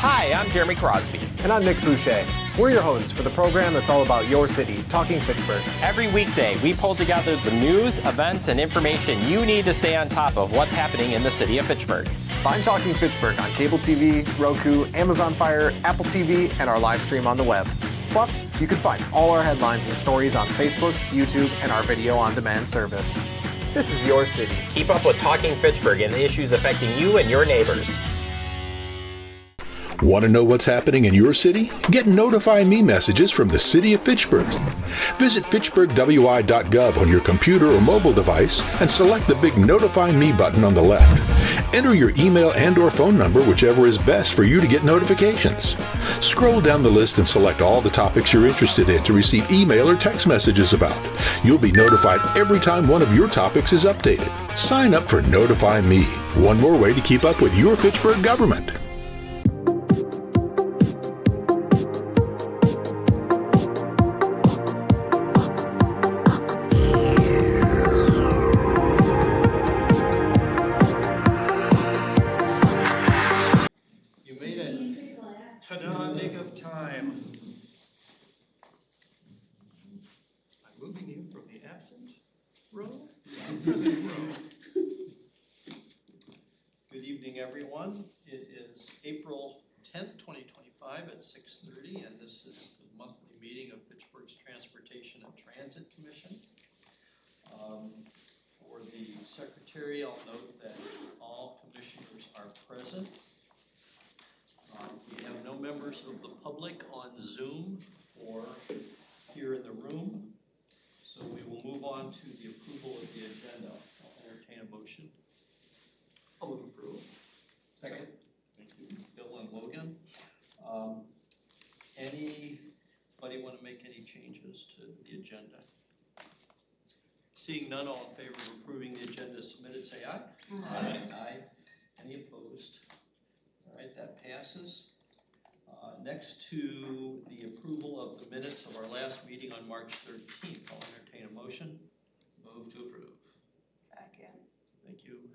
Hi, I'm Jeremy Crosby. And I'm Nick Boucher. We're your hosts for the program that's all about your city, Talking Fitchburg. Every weekday, we pull together the news, events, and information you need to stay on top of what's happening in the city of Fitchburg. Find Talking Fitchburg on cable TV, Roku, Amazon Fire, Apple TV, and our live stream on the web. Plus, you can find all our headlines and stories on Facebook, YouTube, and our video on demand service. This is your city. Keep up with Talking Fitchburg and the issues affecting you and your neighbors. Want to know what's happening in your city? Get Notify Me messages from the City of Fitchburg. Visit fitchburgwi.gov on your computer or mobile device and select the big Notify Me button on the left. Enter your email and/or phone number, whichever is best for you to get notifications. Scroll down the list and select all the topics you're interested in to receive email or text messages about. You'll be notified every time one of your topics is updated. Sign up for Notify Me, one more way to keep up with your Fitchburg government. Ta-da, nick of time. I'm moving you from the absent row to the present row. Good evening, everyone. It is April 10th, 2025 at 6:30, and this is the monthly meeting of Fitchburg's Transportation and Transit Commission. For the secretary, I'll note that all commissioners are present. We have no members of the public on Zoom or here in the room, so we will move on to the approval of the agenda. I'll entertain a motion. I'll move approval. Second. Thank you, Bill and Logan. Anybody want to make any changes to the agenda? Seeing none, all in favor of approving the agenda submitted, say aye. Aye. Aye. Any opposed? All right, that passes. Next to the approval of the minutes of our last meeting on March 13th, I'll entertain a motion. Move to approve. Second. Thank you,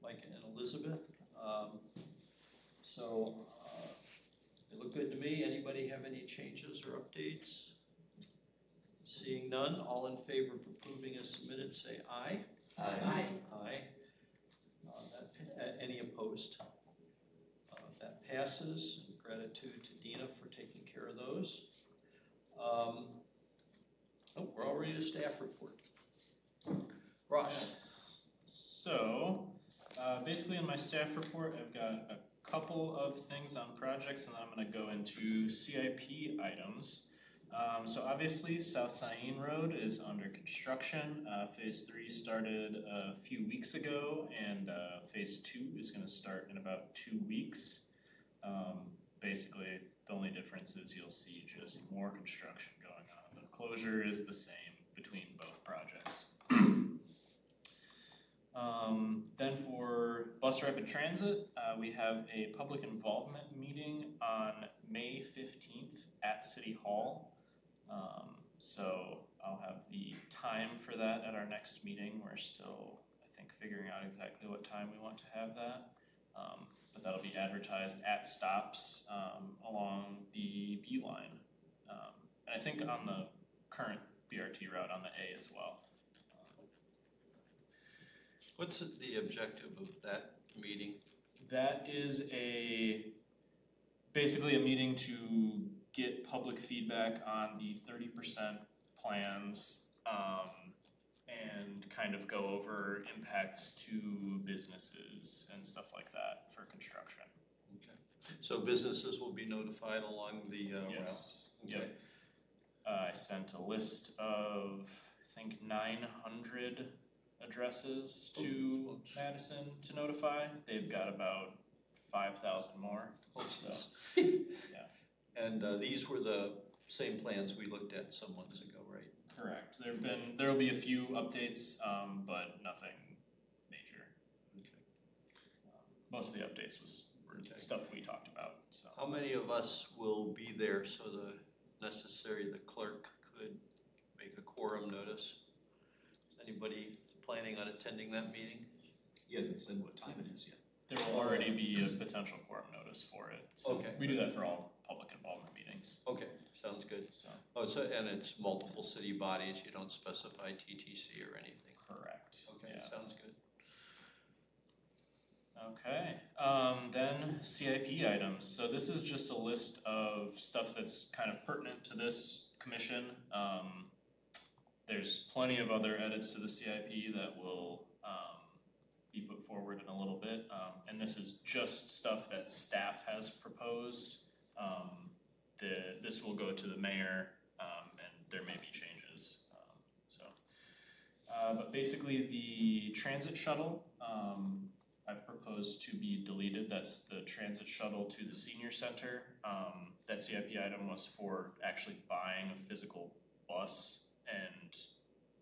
Mike and Elizabeth. They look good to me. Anybody have any changes or updates? Seeing none, all in favor of approving as submitted, say aye. Aye. Aye. Any opposed? That passes. Gratitude to Dina for taking care of those. We're already to staff report. Ross. Yes. So, basically in my staff report, I've got a couple of things on projects, and then I'm going to go into CIP items. So obviously, South Saline Road is under construction. Phase 3 started a few weeks ago, and Phase 2 is going to start in about 2 weeks. Basically, the only difference is you'll see just more construction going on. The closure is the same between both projects. Then for Bus Rapid Transit, we have a public involvement meeting on May 15th at City Hall. So I'll have the time for that at our next meeting. We're still, I think, figuring out exactly what time we want to have that. But that'll be advertised at stops along the B line. And I think on the current BRT route on the A as well. What's the objective of that meeting? That is basically a meeting to get public feedback on the 30% plans and kind of go over impacts to businesses and stuff like that for construction. Okay. So businesses will be notified along the route? Yes. Okay. Yep. I sent a list of, I think, 900 addresses to Madison to notify. They've got about 5,000 more. So, yeah. And these were the same plans we looked at some months ago, right? Correct. There will be a few updates, but nothing major. Okay. Most of the updates were stuff we talked about. So. How many of us will be there so the clerk could make a quorum notice? Is anybody planning on attending that meeting? He hasn't said what time it is yet. There will already be a potential quorum notice for it. So Okay. we do that for all public involvement meetings. Okay, sounds good. So Oh, so, and it's multiple city bodies, you don't specify TTC or anything? correct. Okay, Yeah. sounds good. Okay, then CIP items. So this is just a list of stuff that's kind of pertinent to this commission. There's plenty of other edits to the CIP that will be put forward in a little bit. And this is just stuff that staff has proposed. This will go to the mayor and there may be changes. But basically the transit shuttle, I've proposed to be deleted. That's the transit shuttle to the senior center. That CIP item was for actually buying a physical bus, and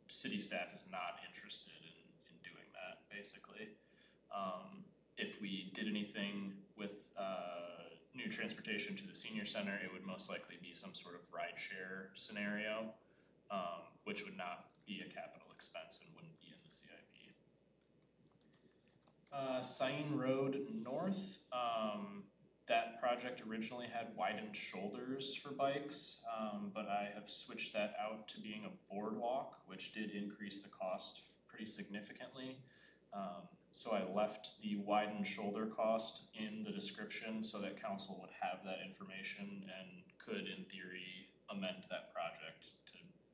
city staff is not interested in doing that, basically. If we did anything with new transportation to the senior center, it would most likely be some sort of rideshare scenario, which would not be a capital expense and wouldn't be in the CIP. Sain Road North, that project originally had widened shoulders for bikes, but I have switched that out to being a boardwalk, which did increase the cost pretty significantly. So I left the widened shoulder cost in the description so that council would have that information and could, in theory, amend that project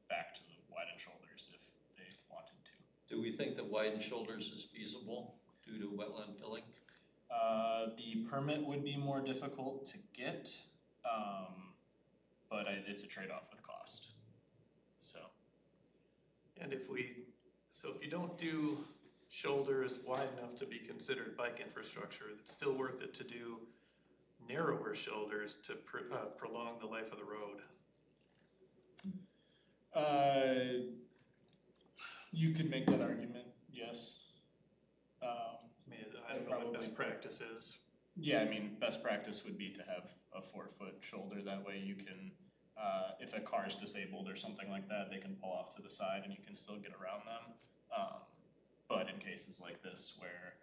back to the widened shoulders if they wanted to. Do we think that widened shoulders is feasible due to wetland filling? The permit would be more difficult to get, but it's a trade-off with cost. So. And if you don't do shoulders wide enough to be considered bike infrastructure, is it still worth it to do narrower shoulders to prolong the life of the road? You could make that argument, yes. I mean, I don't know what best practice is. Yeah, I mean, best practice would be to have a 4-foot shoulder. That way you can, if a car is disabled or something like that, they can pull off to the side and you can still get around them. But in cases like this where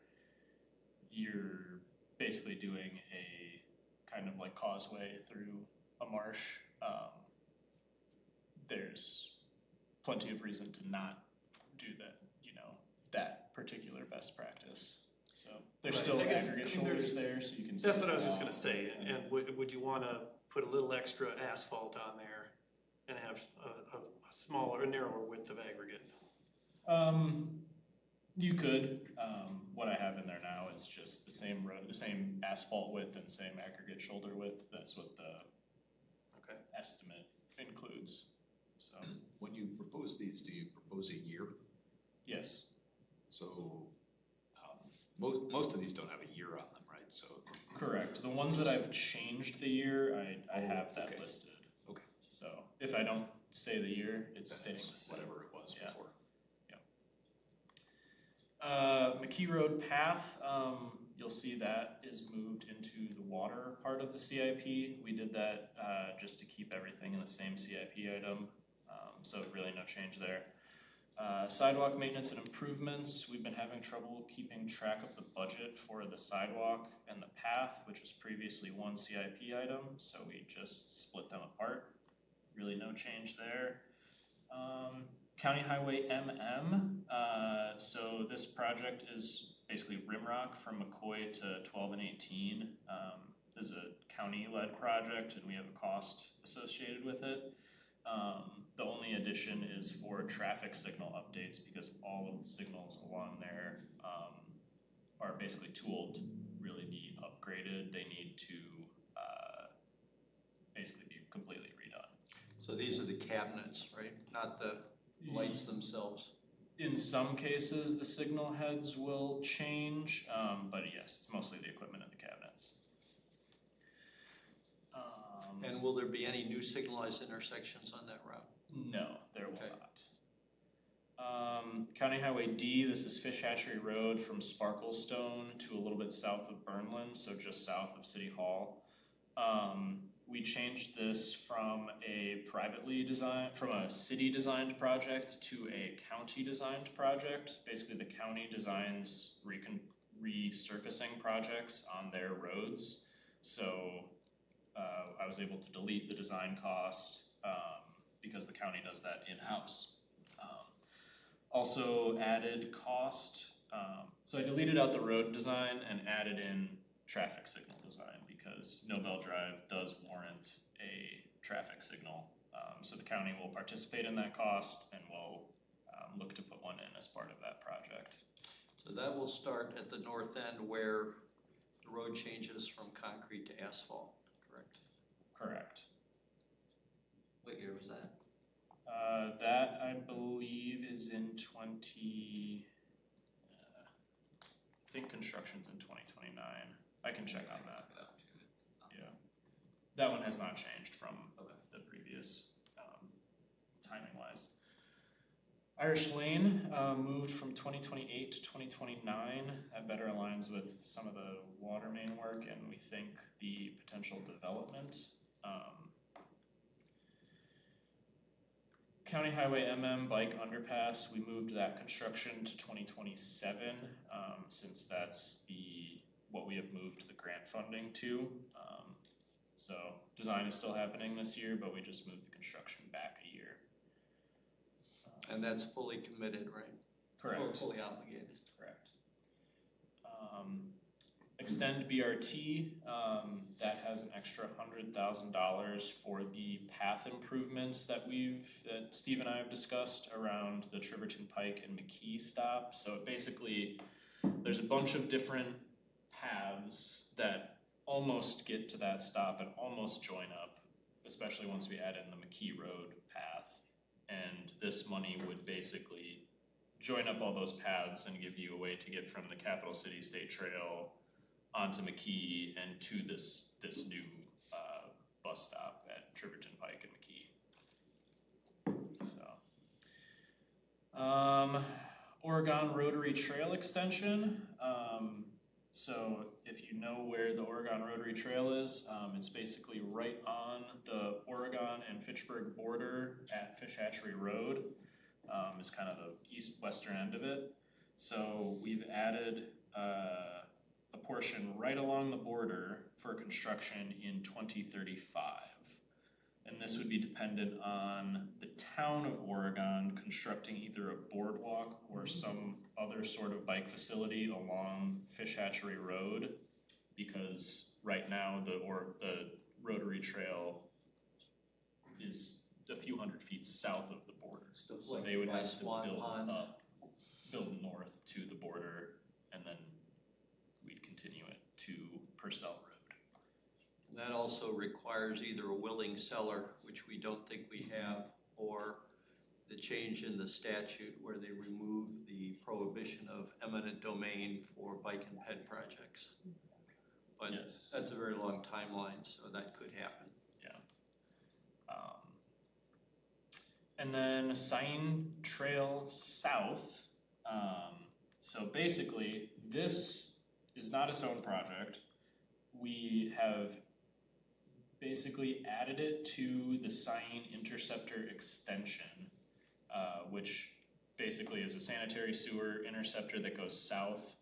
you're basically doing a kind of like causeway through a marsh, there's plenty of reason to not do that, that particular best practice. So there's still aggregate shoulders there, so you can. That's what I was just going to say. And would you want to put a little extra asphalt on there and have a smaller, a narrower width of aggregate? You could. What I have in there now is just the same road, the same asphalt width and same aggregate shoulder width. That's what the estimate includes. So when you propose these, do you propose a year? Yes. So most of these don't have a year on them, right? So correct. The ones that I've changed the year, I have that listed. Okay. So if I don't say the year, it's staying the same. Whatever it was before. McKee Road Path, you'll see that is moved into the water part of the CIP. We did that just to keep everything in the same CIP item, so really no change there. Sidewalk maintenance and improvements, we've been having trouble keeping track of the budget for the sidewalk and the path, which was previously one CIP item, so we just split them apart. Really no change there. County Highway MM, so this project is basically Rimrock from McCoy to 12 and 18. This is a county-led project and we have a cost associated with it. The only addition is for traffic signal updates because all of the signals along there are basically tooled to really be upgraded. They need to basically be completely redone. So these are the cabinets, right? Not the lights themselves? In some cases, the signal heads will change, but yes, it's mostly the equipment and the cabinets. And will there be any new signalized intersections on that route? No, there will not. County Highway D, this is Fish Hatchery Road from Sparklestone to a little bit south of Burnland, so just south of City Hall. We changed this from a city designed project to a county designed project. Basically the county designs resurfacing projects on their roads. So I was able to delete the design cost because the county does that in-house. Also added cost. So I deleted out the road design and added in traffic signal design because Nobel Drive does warrant a traffic signal. So the county will participate in that cost and will look to put one in as part of that project. So that will start at the north end where the road changes from concrete to asphalt, correct? Correct. What year was that? That I believe is in 20, I think construction's in 2029. I can check on that. Yeah. That one has not changed from the previous timing wise. Irish Lane moved from 2028 to 2029. That better aligns with some of the water main work and we think the potential development. County Highway MM bike underpass, we moved that construction to 2027 since that's what we have moved the grant funding to. So design is still happening this year, but we just moved the construction back a year. And that's fully committed, right? Correct. Or fully obligated. Correct. Extend BRT, that has an extra $100,000 for the path improvements that Steve and I have discussed around the Triverton Pike and McKee stop. So basically, there's a bunch of different paths that almost get to that stop and almost join up, especially once we add in the McKee Road path. And this money would basically join up all those paths and give you a way to get from the Capital City State Trail onto McKee and to this new bus stop at Triverton Pike and McKee. So, Oregon Rotary Trail extension. So if you know where the Oregon Rotary Trail is, it's basically right on the Oregon and Fitchburg border at Fish Hatchery Road. Is kind of the east-western end of it. So we've added a portion right along the border for construction in 2035. And this would be dependent on the town of Oregon constructing either a boardwalk or some other sort of bike facility along Fish Hatchery Road, because right now the Rotary Trail is a few hundred feet south of the border. So they would have to build north to the border, and then we'd continue it to Purcell Road. And that also requires either a willing seller, which we don't think we have, or the change in the statute where they remove the prohibition of eminent domain for bike and ped projects. But yes, that's a very long timeline, so that could happen. Yeah. And then Sign Trail South. So basically, this is not its own project. We have basically added it to the Sign Interceptor extension, which basically is a sanitary sewer interceptor that goes south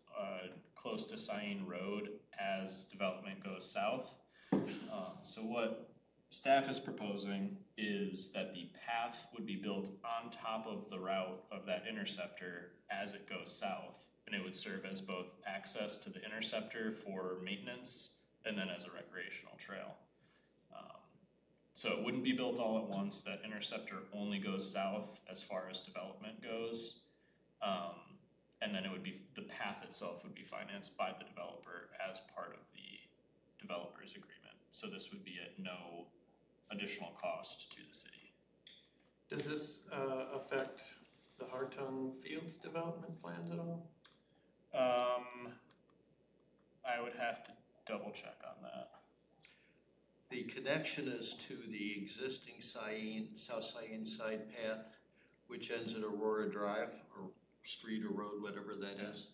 close to Sign Road as development goes south. So what staff is proposing is that the path would be built on top of the route of that interceptor as it goes south, and it would serve as both access to the interceptor for maintenance and then as a recreational trail. So it wouldn't be built all at once. That interceptor only goes south as far as development goes. And then it would be, the path itself would be financed by the developer as part of the developer's agreement. So this would be at no additional cost to the city. Does this affect the Hartung Fields development plans at all? I would have to double check on that. The connection is to the existing South Saline side path, which ends at Aurora Drive, or street or road, whatever that is,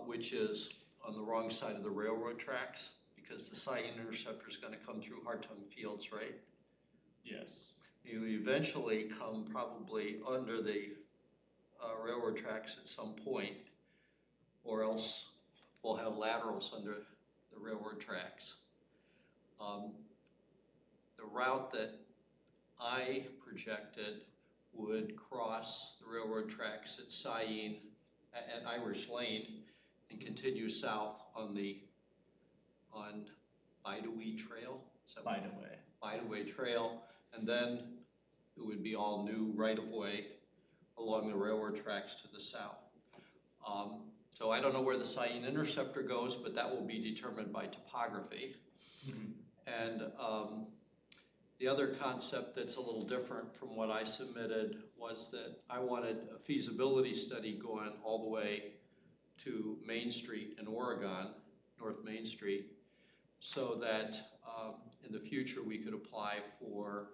which is on the wrong side of the railroad tracks, because the Saline interceptor is going to come through Hartung Fields, right? Yes. You eventually come probably under the railroad tracks at some point, or else will have laterals under the railroad tracks. The route that I projected would cross the railroad tracks at Syene, at Irish Lane, and continue south on Bidawee Trail. Bidawee Trail, and then it would be all new right-of-way along the railroad tracks to the south. So I don't know where the Syene interceptor goes, but that will be determined by topography. Mm-hmm. And the other concept that's a little different from what I submitted was that I wanted a feasibility study going all the way to Main Street in Oregon, North Main Street, so that in the future we could apply for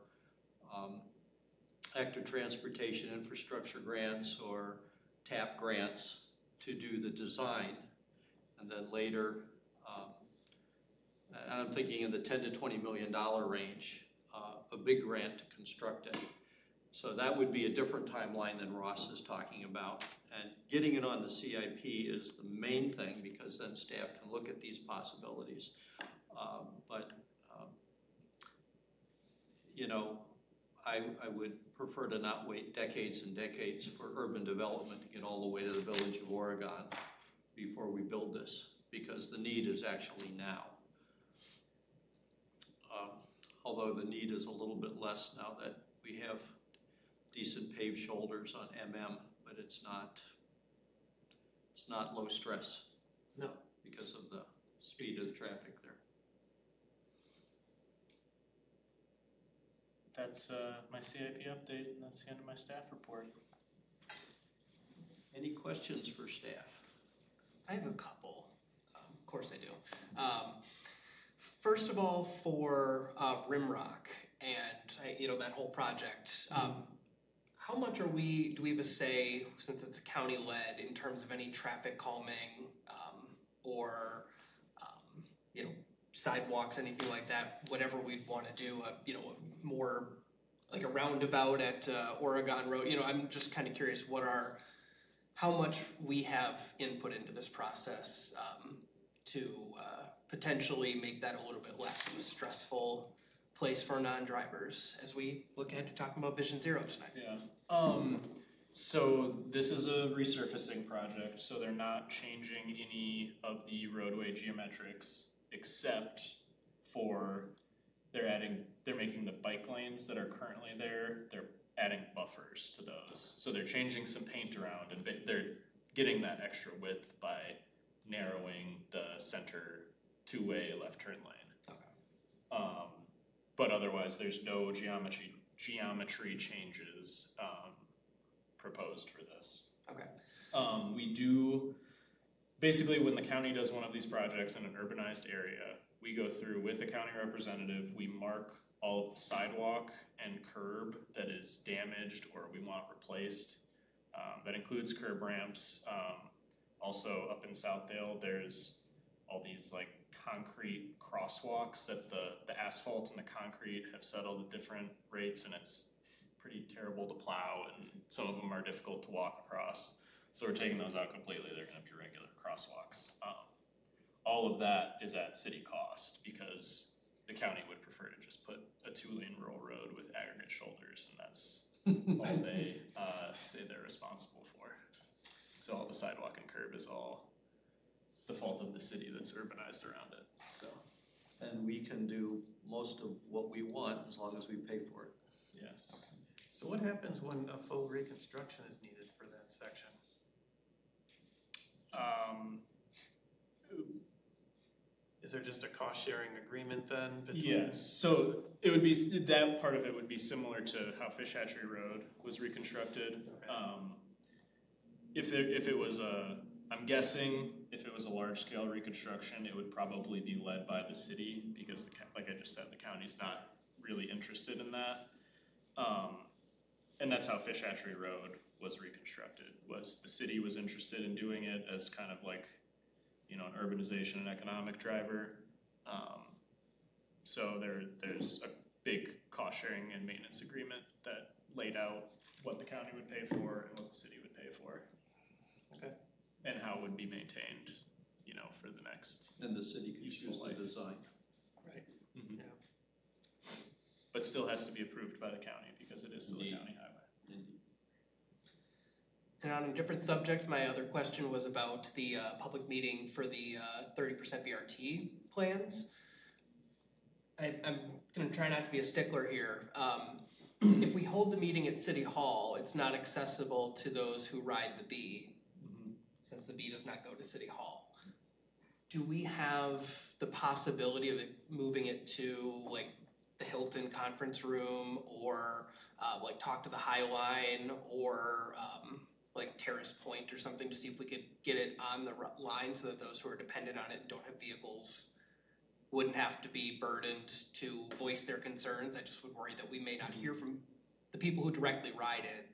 active transportation infrastructure grants or TAP grants to do the design, and then later, and I'm thinking in the $10 to $20 million range, a big grant to construct it. So that would be a different timeline than Ross is talking about. And getting it on the CIP is the main thing, because then staff can look at these possibilities. You know, I would prefer to not wait decades and decades for urban development to get all the way to the village of Oregon before we build this, because the need is actually now. Although the need is a little bit less now that we have decent paved shoulders on MM, but it's not low stress. No. Because of the speed of the traffic there. That's my CIP update, and that's the end of my staff report. Any questions for staff? I have a couple. Of course I do. First of all, for Rimrock and that whole project, how much do we have a say, since it's county led, in terms of any traffic calming or sidewalks, anything like that? Whatever we'd want to do, more like a roundabout at Oregon Road. I'm just kind of curious how much we have input into this process to potentially make that a little bit less of a stressful place for non-drivers as we look ahead to talking about Vision Zero tonight. Yeah. So this is a resurfacing project, so they're not changing any of the roadway geometrics, except for they're making the bike lanes that are currently there, they're adding buffers to those. So they're changing some paint around, and they're getting that extra width by narrowing the center two-way left turn lane. Okay. But otherwise, there's no geometry changes proposed for this. Okay. We do, basically when the county does one of these projects in an urbanized area, we go through with a county representative, we mark all of the sidewalk and curb that is damaged or we want replaced. That includes curb ramps. Also up in Southdale, there's all these like concrete crosswalks that the asphalt and the concrete have settled at different rates, and it's pretty terrible to plow, and some of them are difficult to walk across. So we're taking those out completely. They're going to be regular crosswalks. All of that is at city cost, because the county would prefer to just put a 2-lane rural road with aggregate shoulders, and that's all they say they're responsible for. So all the sidewalk and curb is all the fault of the city that's urbanized around it. So, And we can do most of what we want as long as we pay for it. yes. So what happens when a full reconstruction is needed for that section? Is there just a cost-sharing agreement then? Yes, so it would be, that part of it would be similar to how Fish Hatchery Road was reconstructed. Okay. If it was I'm guessing if it was a large-scale reconstruction, it would probably be led by the city, because like I just said, the county's not really interested in that. And that's how Fish Hatchery Road was reconstructed, was the city was interested in doing it as kind of like, an urbanization and economic driver. So there's a big cost sharing and maintenance agreement that laid out what the county would pay for and what the city would pay for. Okay. And how it would be maintained for the next. And the city can Useful choose the life. design. Right. Mhm. Yeah. But still has to be approved by the county because it is still a Indeed. county highway. Indeed. And on a different subject, my other question was about the public meeting for the 30% BRT plans. I'm gonna try not to be a stickler here. If we hold the meeting at City Hall, it's not accessible to those who ride the B, since the B does not go to City Hall. Do we have the possibility of moving it to like the Hilton Conference Room, or like talk to the High Line, or like Terrace Point or something, to see if we could get it on the line so that those who are dependent on it and don't have vehicles wouldn't have to be burdened to voice their concerns? I just would worry that we may not hear from the people who directly ride it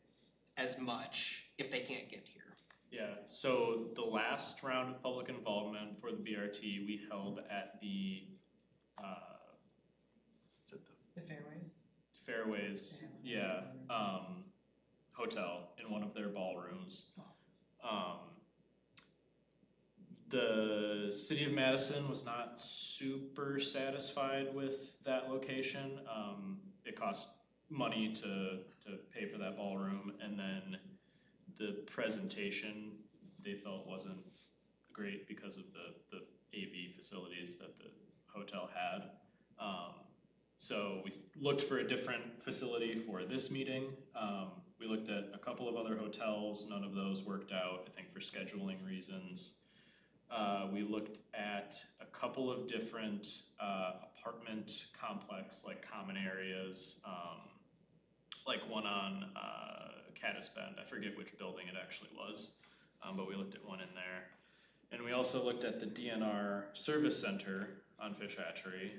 as much if they can't get here. Yeah, so the last round of public involvement for the BRT we held at the Is it The fairways? Fairways, hotel in one of their ballrooms. The city of Madison was not super satisfied with that location. It cost money to pay for that ballroom, and then the presentation they felt wasn't great because of the AV facilities that the hotel had. So we looked for a different facility for this meeting. We looked at a couple of other hotels. None of those worked out, I think, for scheduling reasons. We looked at a couple of different apartment complex, like common areas, like one on Caddis Bend. I forget which building it actually was, but we looked at one in there. And we also looked at the DNR Service Center on Fish Hatchery,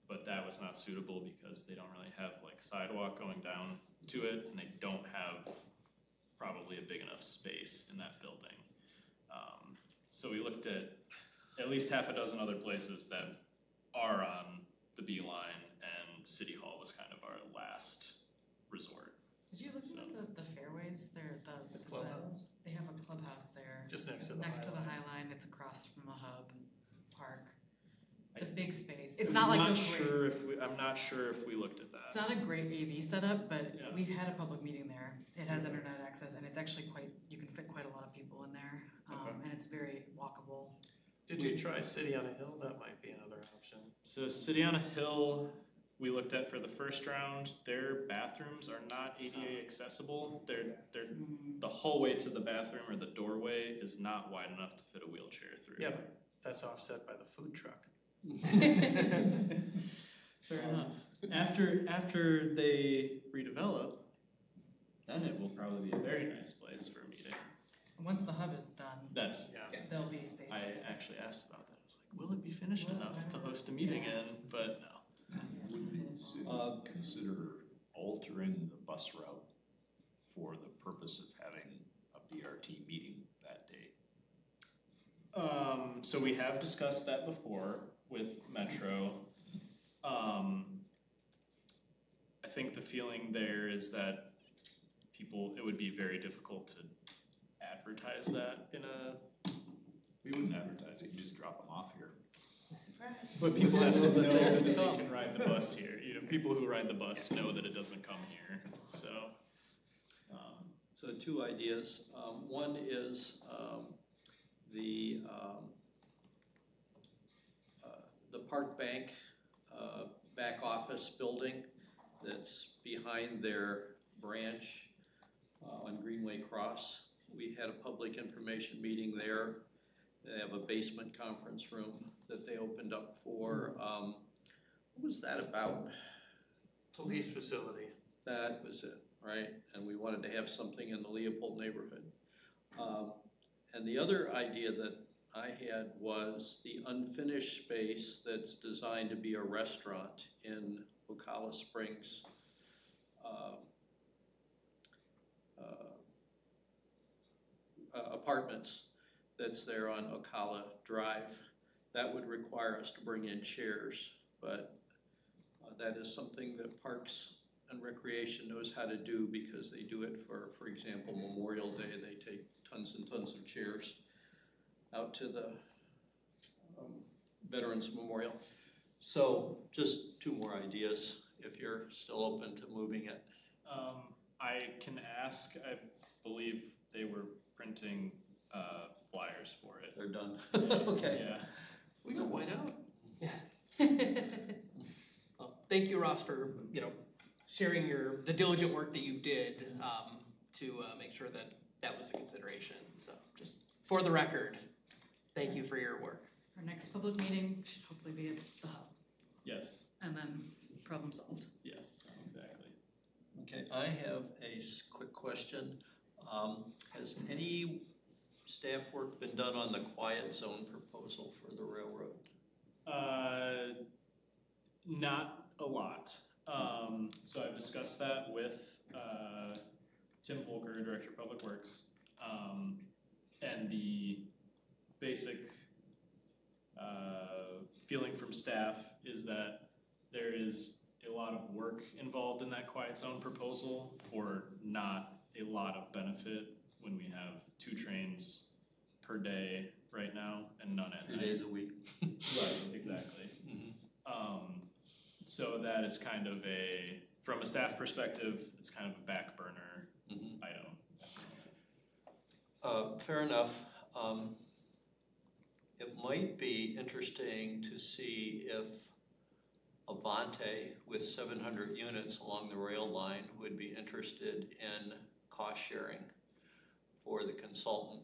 but that was not suitable because they don't really have like sidewalk going down to it, and they don't have probably a big enough space in that building. So we looked at least half a dozen other places that are on the B line, and City Hall was kind of our last resort. Did you look at the fairways? The clubhouse? They have a clubhouse there. Just next to the High Line. It's across from the hub park. It's a big space. It's I'm not like not a sure if we. I'm not sure if we looked at that. It's not a great AV setup, but Yeah. we've had a public meeting there. It has internet access, and it's actually you can fit quite a lot of people in there, Okay. and it's very walkable. Did you try City on a Hill? That might be another option. So City on a Hill, we looked at for the first round. Their bathrooms are not ADA accessible. They're the hallway to the bathroom, or the doorway, is not wide enough to fit a wheelchair through. Yeah, but that's offset by the food truck. Fair enough. After they redevelop, then it will probably be a very nice place for a meeting. Once the hub is done, That's, Yeah. there'll be space. I actually asked about that. I was like, will it be finished enough to host a meeting in? But no. Would the city consider altering the bus route for the purpose of having a BRT meeting that day? So we have discussed that before with Metro. I think the feeling there is that it would be very difficult to advertise that in a. We wouldn't advertise it, you just drop them off here. Surprise. But people have to know that they can ride the bus here. People who ride the bus know that it doesn't come here, so. So two ideas. One is the Park Bank back office building that's behind their branch on Greenway Cross. We had a public information meeting there. They have a basement conference room that they opened up for, what was that about? Police facility. That was it, right? And we wanted to have something in the Leopold neighborhood. And the other idea that I had was the unfinished space that's designed to be a restaurant in Ocala Springs. Apartments that's there on Ocala Drive. That would require us to bring in chairs, but that is something that Parks and Recreation knows how to do because they do it for example, Memorial Day. They take tons and tons of chairs. out to the Veterans Memorial. So just 2 more ideas if you're still open to moving it. I can ask. I believe they were printing flyers for it. They're done. Okay. Yeah. We got white out. Yeah. Well, thank you, Ross, for sharing the diligent work that you did to make sure that that was a consideration. So just for the record, thank you for your work. Our next public meeting should hopefully be at the hub, Yes. and then problem solved. Yes. Exactly. Okay, I have a quick question. Has any staff work been done on the quiet zone proposal for the railroad? Not a lot. So I've discussed that with Tim Volker, Director of Public Works, and the basic feeling from staff is that there is a lot of work involved in that quiet zone proposal for not a lot of benefit when we have 2 trains per day right now and none at 3 night. days a week. Right, exactly. So that is kind of from a staff perspective, it's kind of a back burner item. Fair enough. It might be interesting to see if Avante with 700 units along the rail line would be interested in cost sharing for the consultant.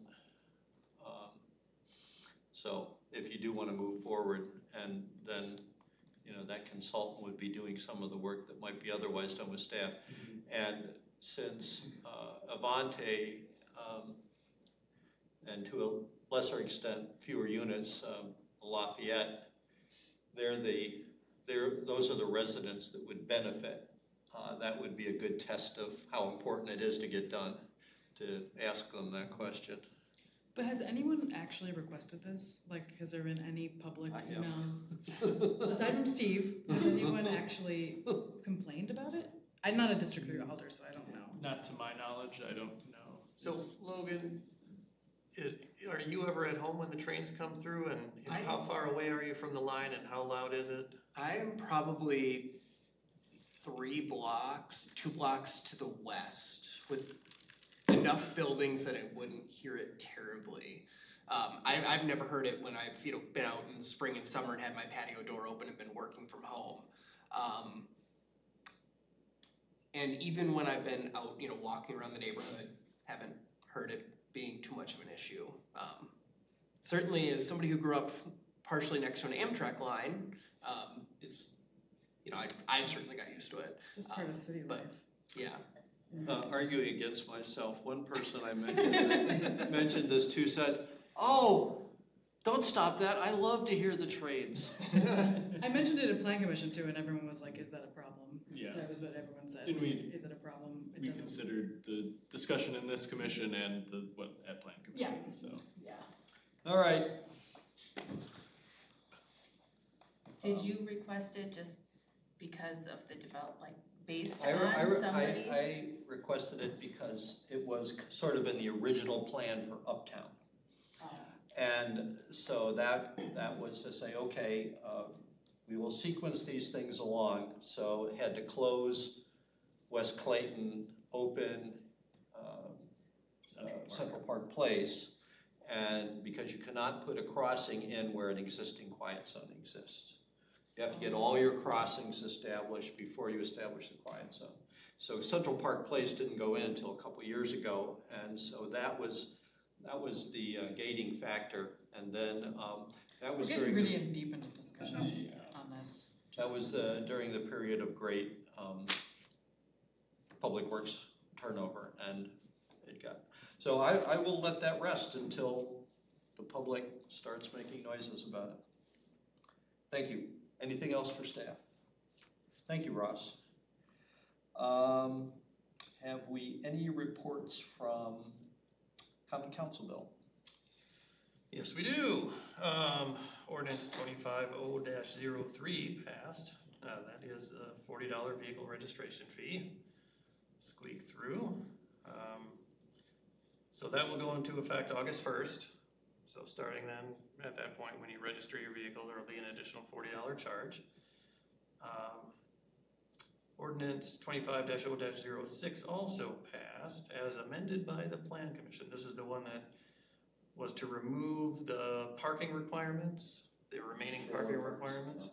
So if you do want to move forward, and then that consultant would be doing some of the work that might be otherwise done with staff. And since Avante, and to a lesser extent, fewer units, Lafayette, those are the residents that would benefit. That would be a good test of how important it is to get done, to ask them that question. But has anyone actually requested this? Like, has there been any public I have. emails? Aside from Steve, has anyone actually complained about it? I'm not a District 3 alder, so I don't know. Not to my knowledge, I don't know. So Logan, are you ever at home when the trains come through, and how far away are you from the line, and how loud is it? I am probably 2 blocks to the west, with enough buildings that I wouldn't hear it terribly. I've never heard it when I've been out in the spring and summer and had my patio door open and been working from home. And even when I've been out, walking around the neighborhood, haven't heard it being too much of an issue. Certainly, as somebody who grew up partially next to an Amtrak line, it's I certainly got used to it. Just part of city life. Yeah. Arguing against myself, one person I mentioned this to said, "Oh, don't stop that. I love to hear the trains." I mentioned it at Plan Commission too, and everyone was like, "Is that a problem?" Yeah. That was what everyone said. And Is it a problem? It we doesn't. considered the discussion in this commission and at Plan Commission. Yeah. So. Yeah. All right. Did you request it just because of the based I on somebody? I requested it because it was sort of in the original plan for Uptown. And so that was to say, okay, we will sequence these things along. So it had to close West Clayton, open Central Park Place, and because you cannot put a crossing in where an existing quiet zone exists. You have to get all your crossings established before you establish the quiet zone. So Central Park Place didn't go in until a couple years ago, and so that was the gating factor. And then that was We're getting really deep into discussion on this. That was during the period of great public works turnover, and it got. So I will let that rest until the public starts making noises about it. Thank you. Anything else for staff? Thank you, Ross. Have we any reports from Common Council Bill? Yes, we do. Ordinance 250-03 passed. That is a $40 vehicle registration fee. Squeak through. So that will go into effect August 1st. So starting then, at that point, when you register your vehicle, there will be an additional $40 charge. Ordinance 25-0-06 also passed as amended by the Plan Commission. This is the one that was to remove the parking requirements, the remaining parking requirements.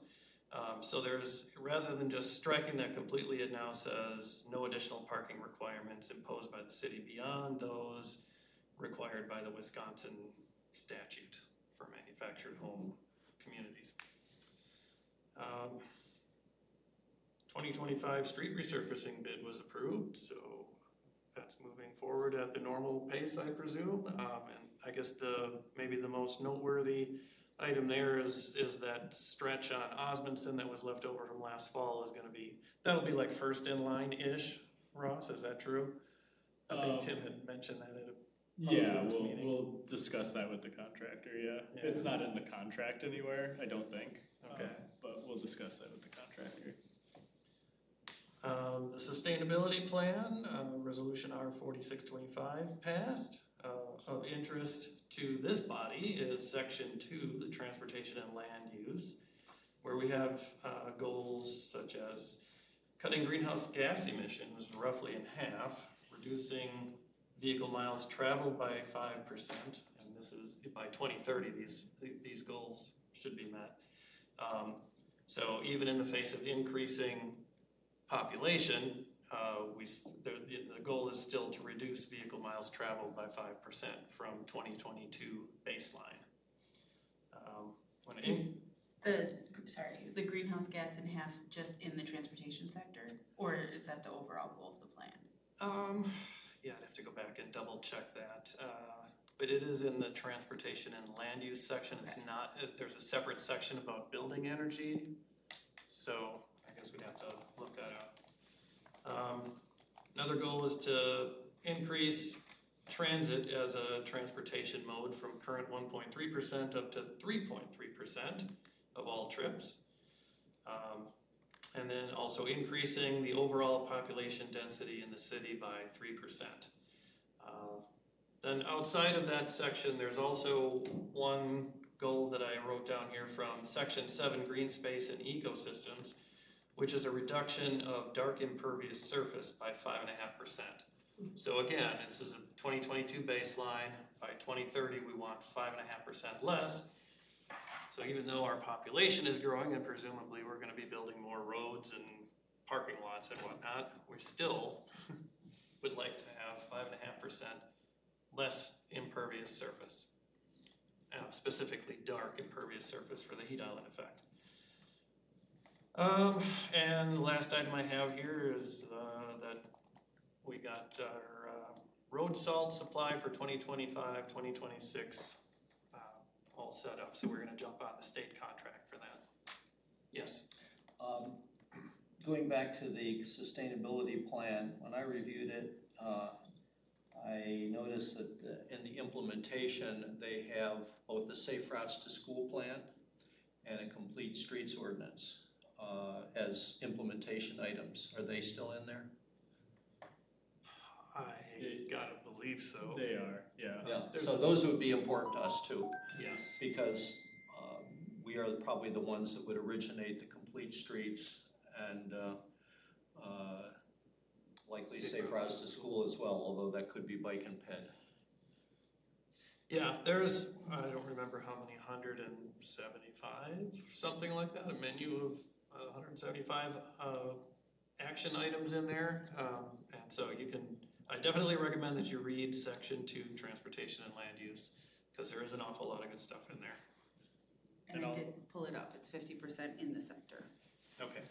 So there's, rather than just striking that completely, it now says no additional parking requirements imposed by the city beyond those required by the Wisconsin statute for manufactured home communities. 2025 street resurfacing bid was approved, so that's moving forward at the normal pace, I presume. And I guess maybe the most noteworthy item there is that stretch on Osmondson that was left over from last fall is gonna be, that'll be like first in line-ish, Ross, is that true? I think Tim had mentioned that at a meeting. We'll discuss that with the contractor, yeah. It's not in the contract anywhere, I don't think. Okay. But we'll discuss that with the contractor. The sustainability plan, resolution R4625 passed. Of interest to this body is section 2, the transportation and land use, where we have goals such as cutting greenhouse gas emissions roughly in half, reducing vehicle miles traveled by 5%, and this is by 2030, these goals should be met. So even in the face of increasing population, the goal is still to reduce vehicle miles traveled by 5% from 2022 baseline. The greenhouse gas in half just in the transportation sector, or is that the overall goal of the plan? Yeah, I'd have to go back and double check that. But it is in the transportation and land use section. It's not, there's a separate section about building energy. So I guess we'd have to look that up. Another goal is to increase transit as a transportation mode from current 1.3% up to 3.3% of all trips. And then also increasing the overall population density in the city by 3%. Then outside of that section, there's also one goal that I wrote down here from section 7, green space and ecosystems, which is a reduction of dark impervious surface by 5.5%. So again, this is a 2022 baseline. By 2030, we want 5.5% less. So even though our population is growing and presumably we're gonna be building more roads and parking lots and whatnot, we still would like to have 5.5% less impervious surface. Specifically dark impervious surface for the heat island effect. And the last item I have here is that we got our road salt supply for 2025, 2026 all set up. So we're gonna jump on the state contract for that. Yes? Going back to the sustainability plan, when I reviewed it, I noticed that in the implementation, they have both the Safe Routes to School plan and a complete streets ordinance as implementation items. Are they still in there? I gotta believe so. They are, yeah. Yeah, so those would be important to us too. Yes. Because we are probably the ones that would originate the complete streets and likely Safe Routes to School as well, although that could be bike and ped. Yeah, there's, I don't remember how many, 175, something like that, a menu of 175 action items in there. And so you can, I definitely recommend that you read section 2, transportation and land use, because there is an awful lot of good stuff in there. And I did pull it up, it's 50% in the sector. Okay.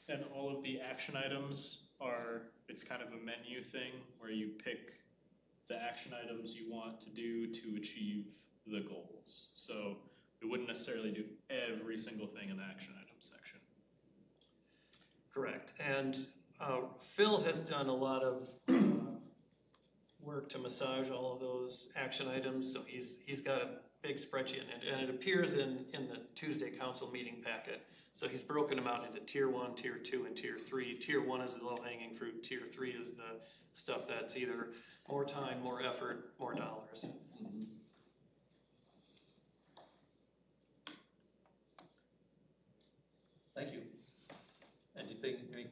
And all of the action items are, it's kind of a menu thing where you pick the action items you want to do to achieve the goals. So we wouldn't necessarily do every single thing in the action items section. Correct. And Phil has done a lot of work to massage all of those action items. So he's got a big spreadsheet, and it appears in the Tuesday council meeting packet. So he's broken them out into tier 1, tier 2, and tier 3. Tier 1 is the low-hanging fruit. Tier 3 is the stuff that's either more time, more effort, more dollars.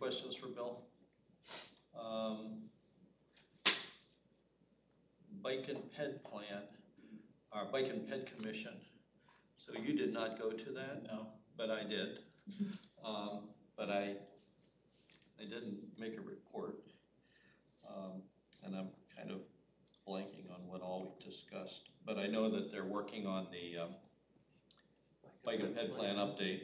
questions for Bill? Bike and Ped Plan, our Bike and Ped Commission. So you did not go to that? No. But I did. But I didn't make a report. And I'm kind of blanking on what all we've discussed. But I know that they're working on the Bike and Ped Plan update.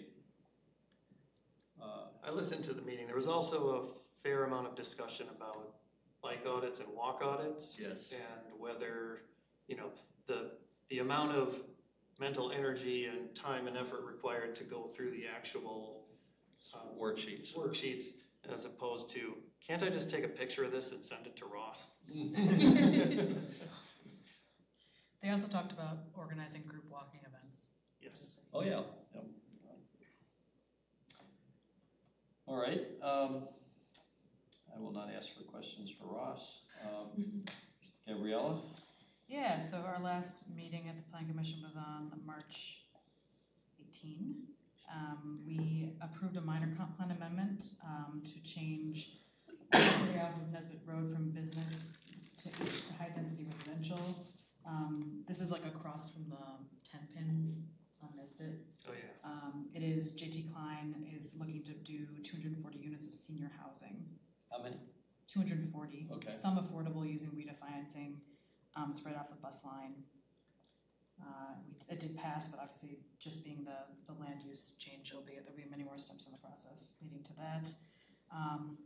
I listened to the meeting. There was also a fair amount of discussion about bike audits and walk audits. Yes. And whether, you know, the amount of mental energy and time and effort required to go through the actual worksheets as opposed to, can't I just take a picture of this and send it to Ross? They also talked about organizing group walking events. Yes. Oh, yeah. Yep. All right. I will not ask for questions for Ross. Gabriella? Yeah, so our last meeting at the Plan Commission was on March 18. We approved a minor comp plan amendment to change the layout of Nesbitt Road from business to high-density residential. This is like across from the 10-pin on Nesbitt. Oh, yeah. It is, JT Klein is looking to do 240 units of senior housing. How many? 240. Okay. Some affordable using WIDA financing. It's right off the bus line. It did pass, but obviously just being the land use change, there'll be many more steps in the process leading to that.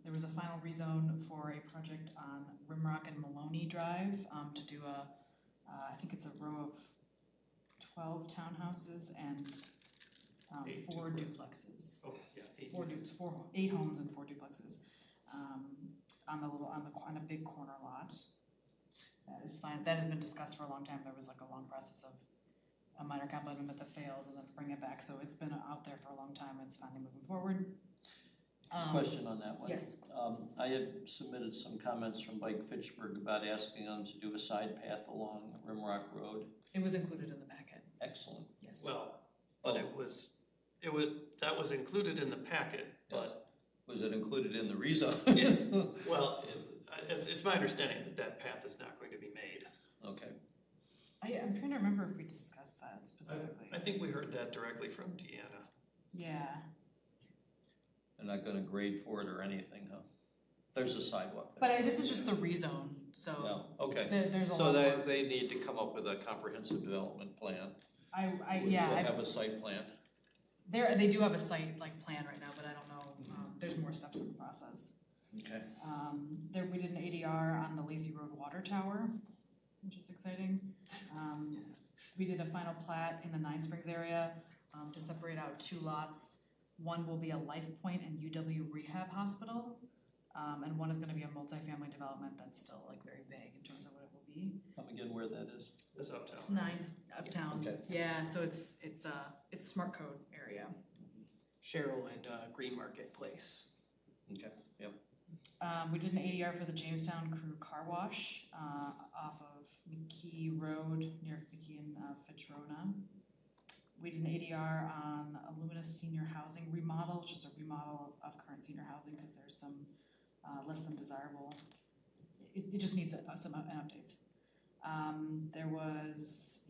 There was a final rezone for a project on Rimrock and Maloney Drive to do I think it's a row of 12 townhouses and 4 duplexes. Oh, yeah. 8 homes and 4 duplexes on a big corner lot. That is fine. That has been discussed for a long time. There was like a long process of a minor comp amendment that failed and then bring it back. So it's been out there for a long time and it's finally moving forward. Question on that one. Yes. I had submitted some comments from Bike Fitchburg about asking them to do a side path along Rimrock Road. It was included in the packet. Excellent. Yes. Well, but that was included in the packet, but. Was it included in the rezone? Yes. Well, it's my understanding that path is not going to be made. Okay. I'm trying to remember if we discussed that specifically. I think we heard that directly from Deanna. Yeah. They're not going to grade for it or anything, huh? There's a sidewalk there. But this is just the rezone, so yeah. Okay. There's a lot so more. they need to come up with a comprehensive development plan. I They have a site plan. They do have a site plan right now, but I don't know. There's more steps in the process. Okay. We did an ADR on the Lacey Road Water Tower, which is exciting. We did a final plat in the Nine Springs area to separate out 2 lots. One will be a Life Point and UW Rehab Hospital, and one is going to be a multifamily development that's still very vague in terms of what it will be. Come again, where that is? It's uptown. It's Nines uptown. Okay. Yeah, so it's Smart Code area. Cheryl and Green Market Place. Okay. Yep. We did an ADR for the Jamestown Crew Car Wash off of McKee Road near McKee and Fitzrona. We did an ADR on Illuminous Senior Housing remodel, just a remodel of current senior housing because there's some less than desirable. It just needs some updates. There was,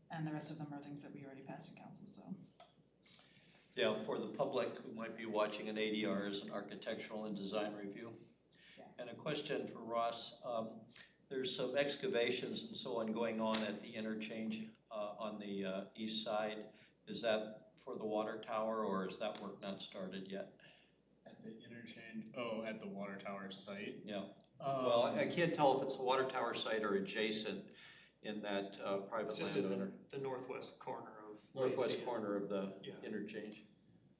and the rest of them are things that we already passed in council, so. Yeah, for the public who might be watching, an ADR is an architectural and design review. Yeah. And a question for Ross. There's some excavations and so on going on at the interchange on the east side. Is that for the water tower or is that work not started yet? At the interchange, at the water tower site? Yeah. Well, I can't tell if it's the water tower site or adjacent in that private landowner. The northwest corner of Northwest corner of the interchange.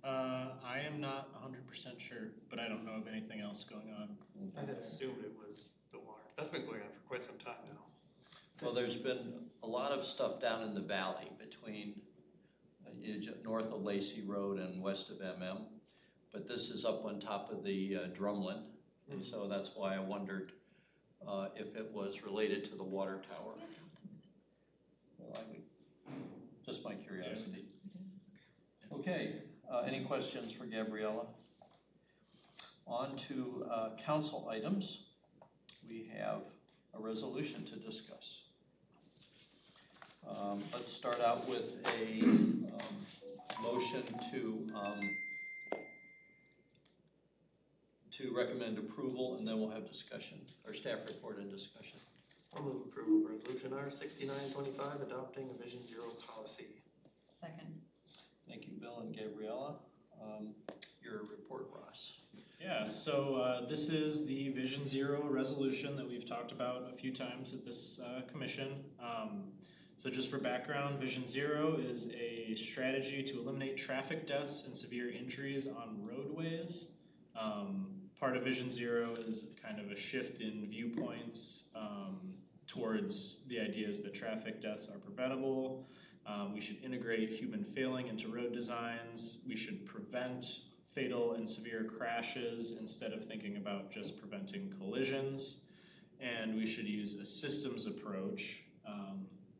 I am not 100% sure, but I don't know of anything else going on. I had assumed it was the water. That's been going on for quite some time now. Well, there's been a lot of stuff down in the valley between north of Lacey Road and west of MM, but this is up on top of the drumlin, and so that's why I wondered if it was related to the water tower. Well, just my curiosity. Okay, any questions for Gabriella? On to council items. We have a resolution to discuss. Let's start out with a motion to recommend approval, and then we'll have discussion, or staff report and discussion. I'll move approval of resolution R6925, adopting a Vision Zero policy. Second. Thank you, Bill and Gabriella. Your report, Ross. Yeah, so this is the Vision Zero resolution that we've talked about a few times at this commission. So just for background, Vision Zero is a strategy to eliminate traffic deaths and severe injuries on roadways. Part of Vision Zero is kind of a shift in viewpoints towards the ideas that traffic deaths are preventable. We should integrate human failing into road designs. We should prevent fatal and severe crashes instead of thinking about just preventing collisions. And we should use a systems approach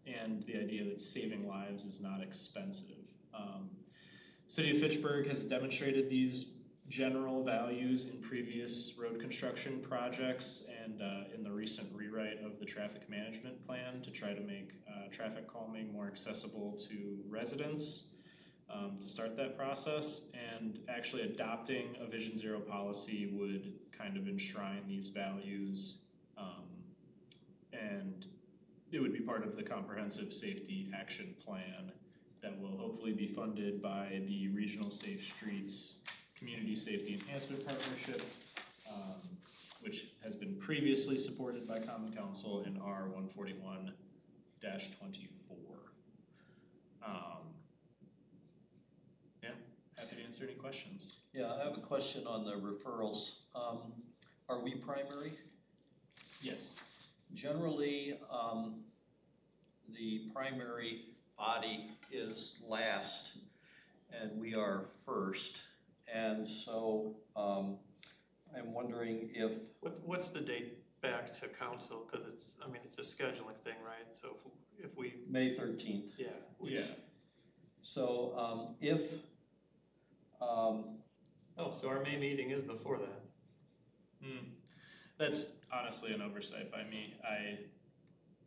and the idea that saving lives is not expensive. City of Fitchburg has demonstrated these general values in previous road construction projects and in the recent rewrite of the traffic management plan to try to make traffic calming more accessible to residents to start that process. And actually adopting a Vision Zero policy would kind of enshrine these values, and it would be part of the comprehensive safety action plan that will hopefully be funded by the Regional Safe Streets Community Safety Enhancement Partnership, which has been previously supported by Common Council in R 141-24. Yeah, happy to answer any questions. Yeah, I have a question on the referrals. Are we primary? Yes. Generally, the primary body is last and we are first. And so I'm wondering if... What's the date back to council? Because it's a scheduling thing, right? So if we... May 13th. Yeah. Yeah. So so our May meeting is before that. That's honestly an oversight by me. I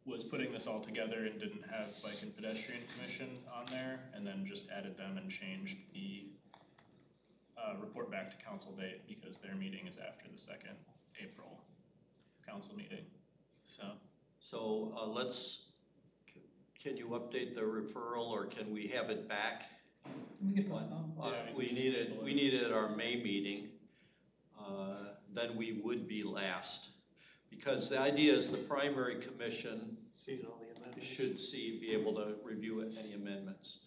was putting this all together and didn't have Bike and Pedestrian Commission on there, and then just added them and changed the report back to council date because their meeting is after the 2nd April council meeting. So can you update the referral, or can we have it back? We could postpone. We need it at our May meeting. Then we would be last. Because the idea is the primary commission sees all the amendments. Should be able to review any amendments.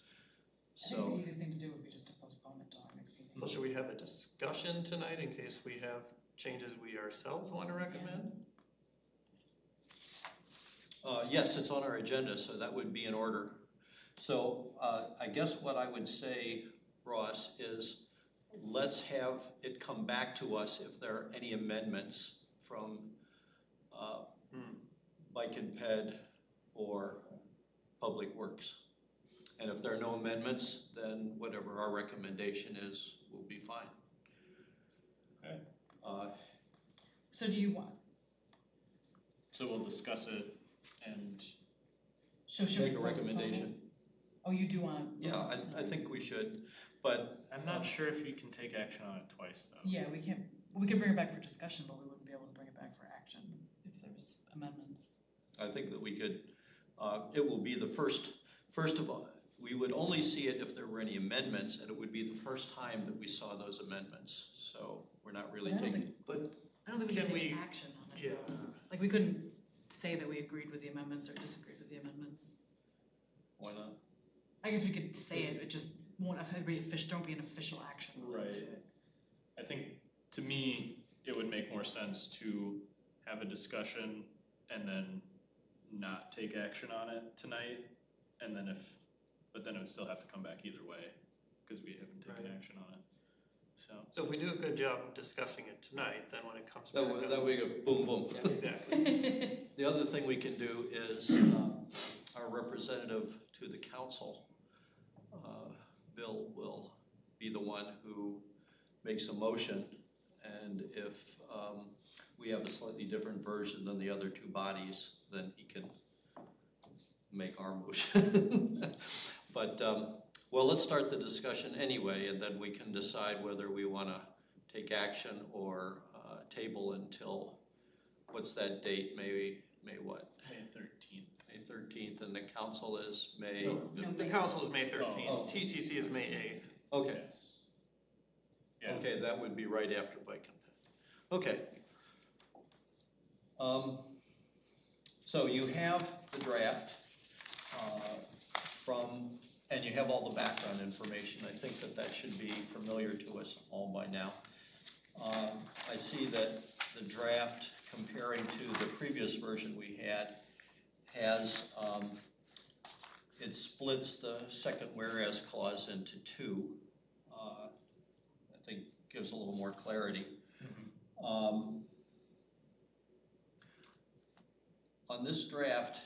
I think the easiest thing to do would be just to postpone it to our next meeting. Well, should we have a discussion tonight in case we have changes we ourselves want to recommend? Yes, it's on our agenda, so that would be in order. So I guess what I would say, Ross, is let's have it come back to us if there are any amendments from Bike and Ped or Public Works. And if there are no amendments, then whatever our recommendation is will be fine. Okay. So do you want? So we'll discuss it and So should make we a postpone recommendation. it? Oh, you do want to? Yeah, I think we should, but I'm not sure if you can take action on it twice though. Yeah, we can bring it back for discussion, but we wouldn't be able to bring it back for action if there's amendments. I think that we could, it will be the first of all, we would only see it if there were any amendments, and it would be the first time that we saw those amendments. So we're not really taking, I don't think we can take action on it. Yeah. Like we couldn't say that we agreed with the amendments or disagreed with the amendments. Why not? I guess we could say it, it just won't be official, don't be an official action. Right. I think to me, it would make more sense to have a discussion and then not take action on it tonight. And then but then it would still have to come back either way because we haven't taken action on it. So if we do a good job of discussing it tonight, then when it comes back up. That we go boom, boom. Yeah, exactly. The other thing we can do is our representative to the council, Bill, will be the one who makes a motion. And if we have a slightly different version than the other two bodies, then he can make our motion. But, well, let's start the discussion anyway, and then we can decide whether we want to take action or table until, what's that date, May what? May 13th. May 13th, and the council is May? No, the council is May 13th, Oh. TTC is May 8th. Okay, Yes. Yeah. okay, that would be right after Bike and Ped. Okay. So you have the draft and you have all the background information. I think that that should be familiar to us all by now. I see that the draft, comparing to the previous version we had, has, it splits the second whereas clause into two. I think gives a little more clarity. On this draft,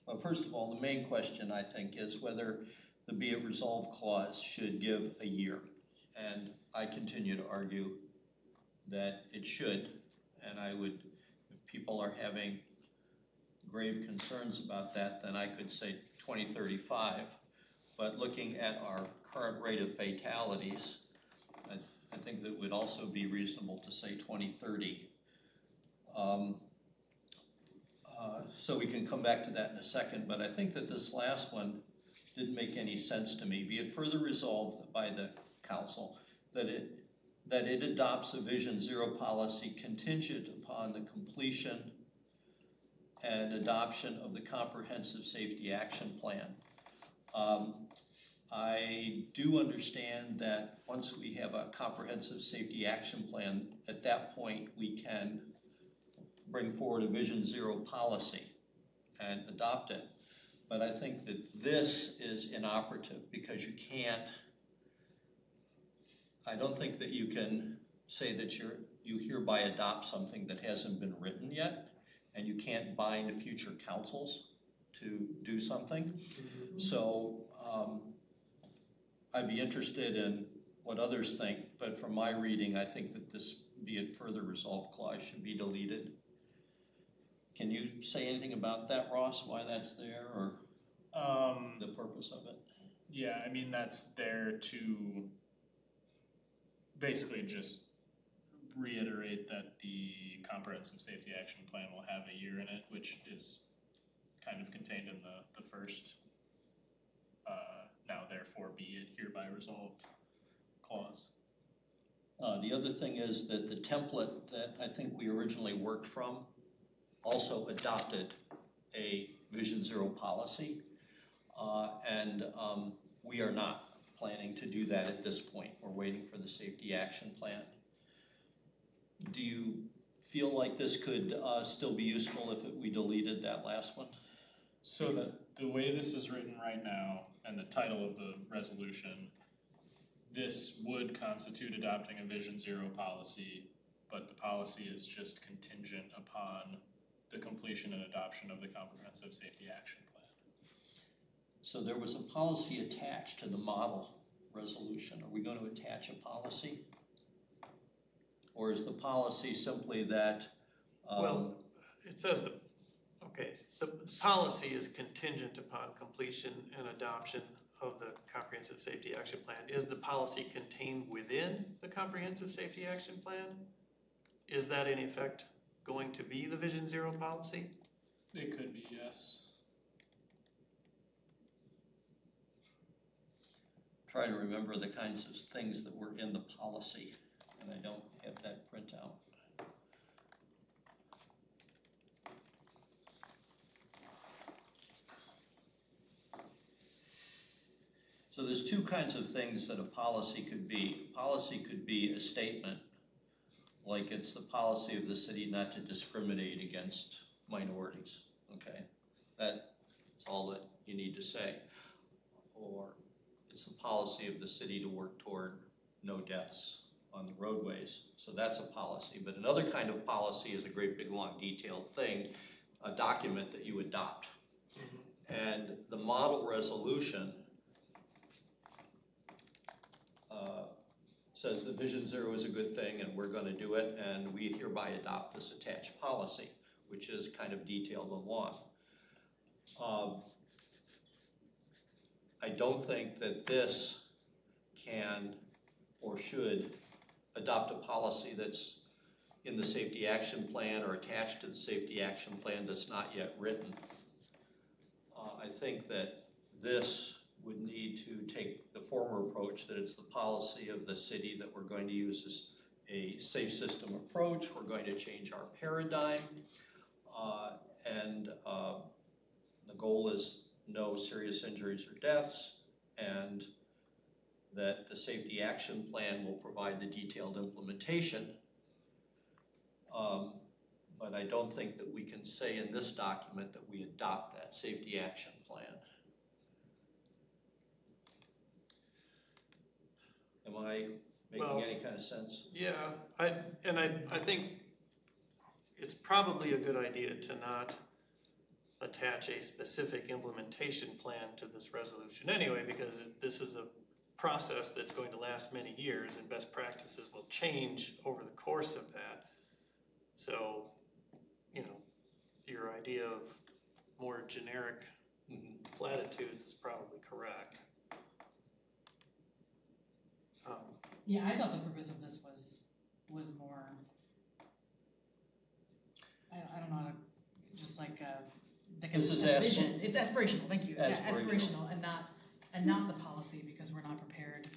well, first of all, the main question, I think, is whether the be it resolved clause should give a year. And I continue to argue that it should, and I would, if people are having grave concerns about that, then I could say 2035. But looking at our current rate of fatalities, I think that would also be reasonable to say 2030. So we can come back to that in a second, but I think that this last one didn't make any sense to me. Be it further resolved by the council that it adopts a Vision Zero policy contingent upon the completion and adoption of the Comprehensive Safety Action Plan. I do understand that once we have a Comprehensive Safety Action Plan, at that point we can bring forward a Vision Zero policy and adopt it. But I think that this is inoperative because you can't, I don't think that you can say that you hereby adopt something that hasn't been written yet, and you can't bind future councils to do something. So I'd be interested in what others think, but from my reading, I think that this be it further resolved clause should be deleted. Can you say anything about that, Ross, why that's there, or the purpose of it? Yeah, I mean, that's there to basically just reiterate that the Comprehensive Safety Action Plan will have a year in it, which is kind of contained in the first now therefore be it hereby resolved clause. The other thing is that the template that I think we originally worked from also adopted a Vision Zero policy, and we are not planning to do that at this point. We're waiting for the Safety Action Plan. Do you feel like this could still be useful if we deleted that last one? So the way this is written right now, and the title of the resolution, this would constitute adopting a Vision Zero policy, but the policy is just contingent upon the completion and adoption of the Comprehensive Safety Action Plan. So there was a policy attached to the model resolution. Are we going to attach a policy? Or is the policy simply that? Well, it says the policy is contingent upon completion and adoption of the Comprehensive Safety Action Plan. Is the policy contained within the Comprehensive Safety Action Plan? Is that in effect going to be the Vision Zero policy? It could be, yes. Try to remember the kinds of things that were in the policy, and I don't have that printout. So there's two kinds of things that a policy could be. A policy could be a statement, like it's the policy of the city not to discriminate against minorities, okay? That's all that you need to say. Or it's the policy of the city to work toward no deaths on the roadways. So that's a policy. But another kind of policy is a great big long detailed thing, a document that you adopt. And the model resolution says that Vision Zero is a good thing and we're gonna do it, and we hereby adopt this attached policy, which is kind of detailed in law. I don't think that this can or should adopt a policy that's in the safety action plan or attached to the safety action plan that's not yet written. I think that this would need to take the former approach that it's the policy of the city that we're going to use as a safe system approach. We're going to change our paradigm, and the goal is no serious injuries or deaths, and that the safety action plan will provide the detailed implementation. But I don't think that we can say in this document that we adopt that safety action plan. Am I making any kind of sense? Yeah, I think it's probably a good idea to not attach a specific implementation plan to this resolution anyway, because this is a process that's going to last many years and best practices will change over the course of that. So, you know, your idea of more generic platitudes is probably correct. Yeah, I thought the purpose of this was more, I don't know, how to- just like This is a vision. It's aspirational, thank you. Aspirational. Yeah, aspirational and not the policy, because we're not prepared,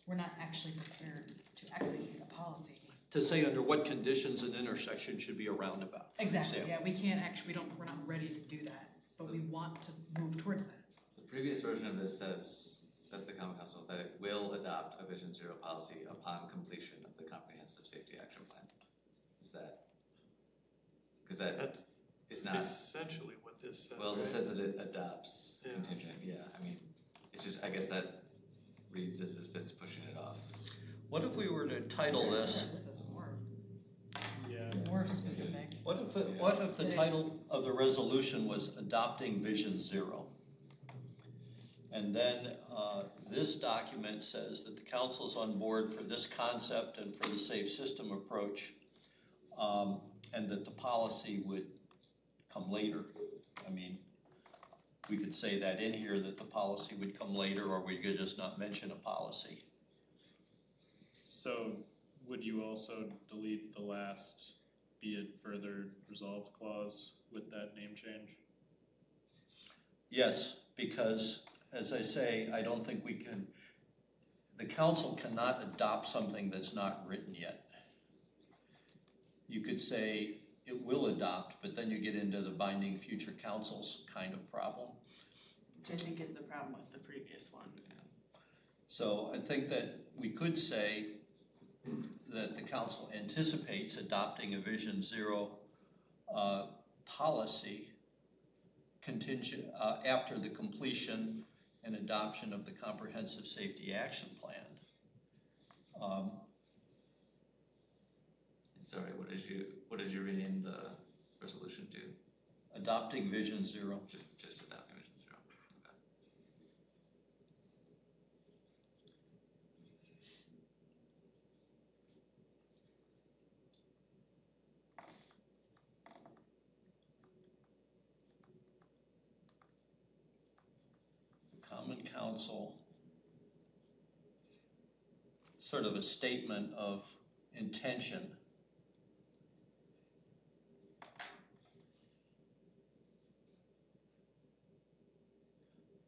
we're not actually prepared to execute a policy. To say under what conditions an intersection should be a roundabout. Exactly, yeah, we can't actually, we're not ready to do that, but we want to move towards that. The previous version of this says that the Common Council, that it will adopt a Vision Zero policy upon completion of the Comprehensive Safety Action Plan. Is that, because that is not. Essentially what this says. Well, this right? says that it adopts contingent, yeah, I mean, it's just, I guess that reads as if it's pushing it off. What if we were to title this? This is Yeah. more specific. What if the title of the resolution was Adopting Vision Zero? And then this document says that the council's on board for this concept and for the safe system approach, and that the policy would come later. I mean, we could say that in here, that the policy would come later, or we could just not mention a policy. So would you also delete the last "be it further resolved" clause with that name change? Yes, because as I say, I don't think we can, the council cannot adopt something that's not written yet. You could say it will adopt, but then you get into the binding future councils kind of problem. Which I think is the problem with the previous one. So I think that we could say that the council anticipates adopting a Vision Zero policy contingent after the completion and adoption of the Comprehensive Safety Action Plan. Sorry, what did you rename the resolution to? Adopting Vision Zero. Just adopting Vision Zero. Okay. The Common Council, sort of a statement of intention.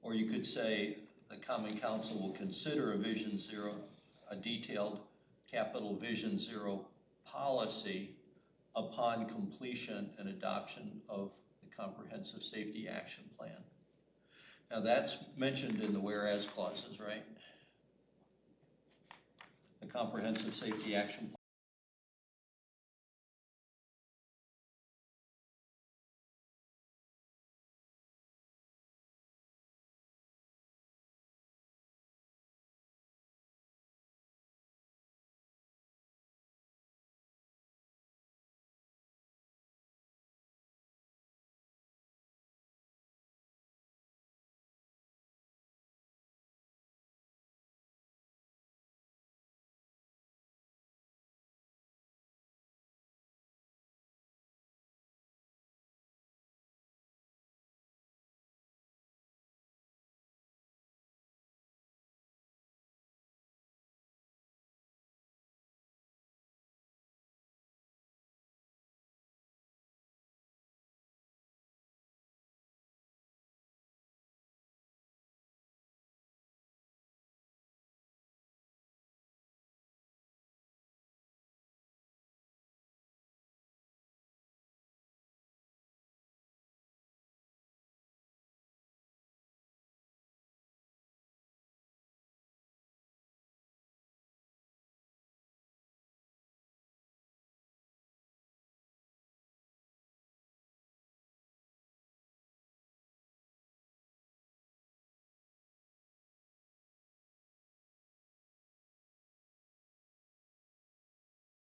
Or you could say the Common Council will consider a Vision Zero, a detailed capital Vision Zero policy upon completion and adoption of the Comprehensive Safety Action Plan. Now that's mentioned in the whereas clauses, right? The Comprehensive Safety Action Plan.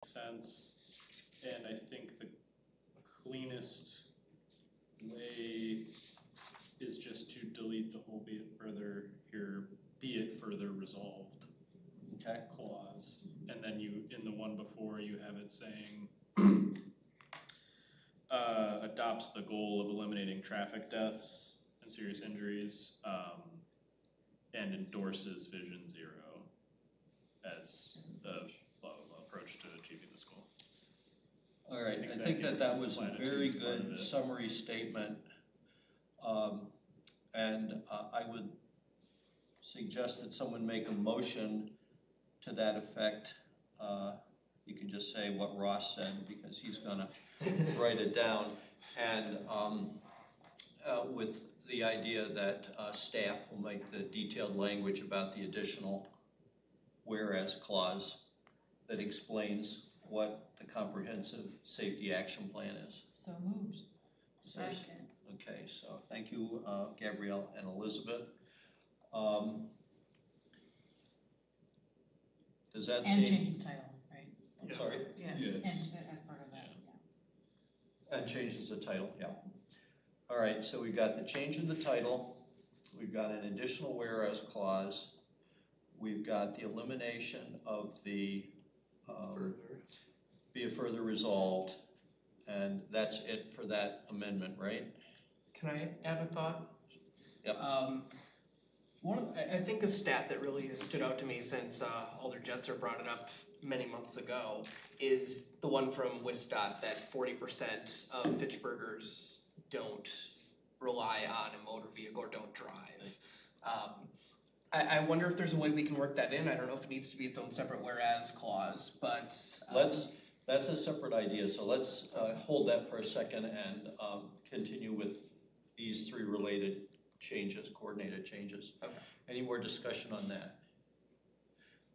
sense, and I think the cleanest way is just to delete the whole be it further resolved clause. And then you, in the one before, you have it saying, adopts the goal of eliminating traffic deaths and serious injuries, and endorses Vision Zero as the blah, blah, blah approach to achieving this goal. All right, I think that was a very good summary statement. And I would suggest that someone make a motion to that effect. You can just say what Ross said because he's gonna write it down. And with the idea that staff will make the detailed language about the additional whereas clause that explains what the comprehensive safety action plan is. So moved. Second. Okay, so thank you, Gabrielle and Elizabeth. Does that And seem? change the title, right? I'm sorry? Yeah. And as part of that, yeah. And changes the title, yeah. All right, so we've got the change in the title. We've got an additional whereas clause. We've got the elimination of the be it further resolved. And that's it for that amendment, right? Can I add a thought? Yep. I think a stat that really has stood out to me since Alder Jetzer brought it up many months ago is the one from WSDOT that 40% of Fitchburgers don't rely on a motor vehicle or don't drive. I wonder if there's a way we can work that in. I don't know if it needs to be its own separate whereas clause, but That's a separate idea, so let's hold that for a second and continue with these three related changes, coordinated changes. Okay. Any more discussion on that?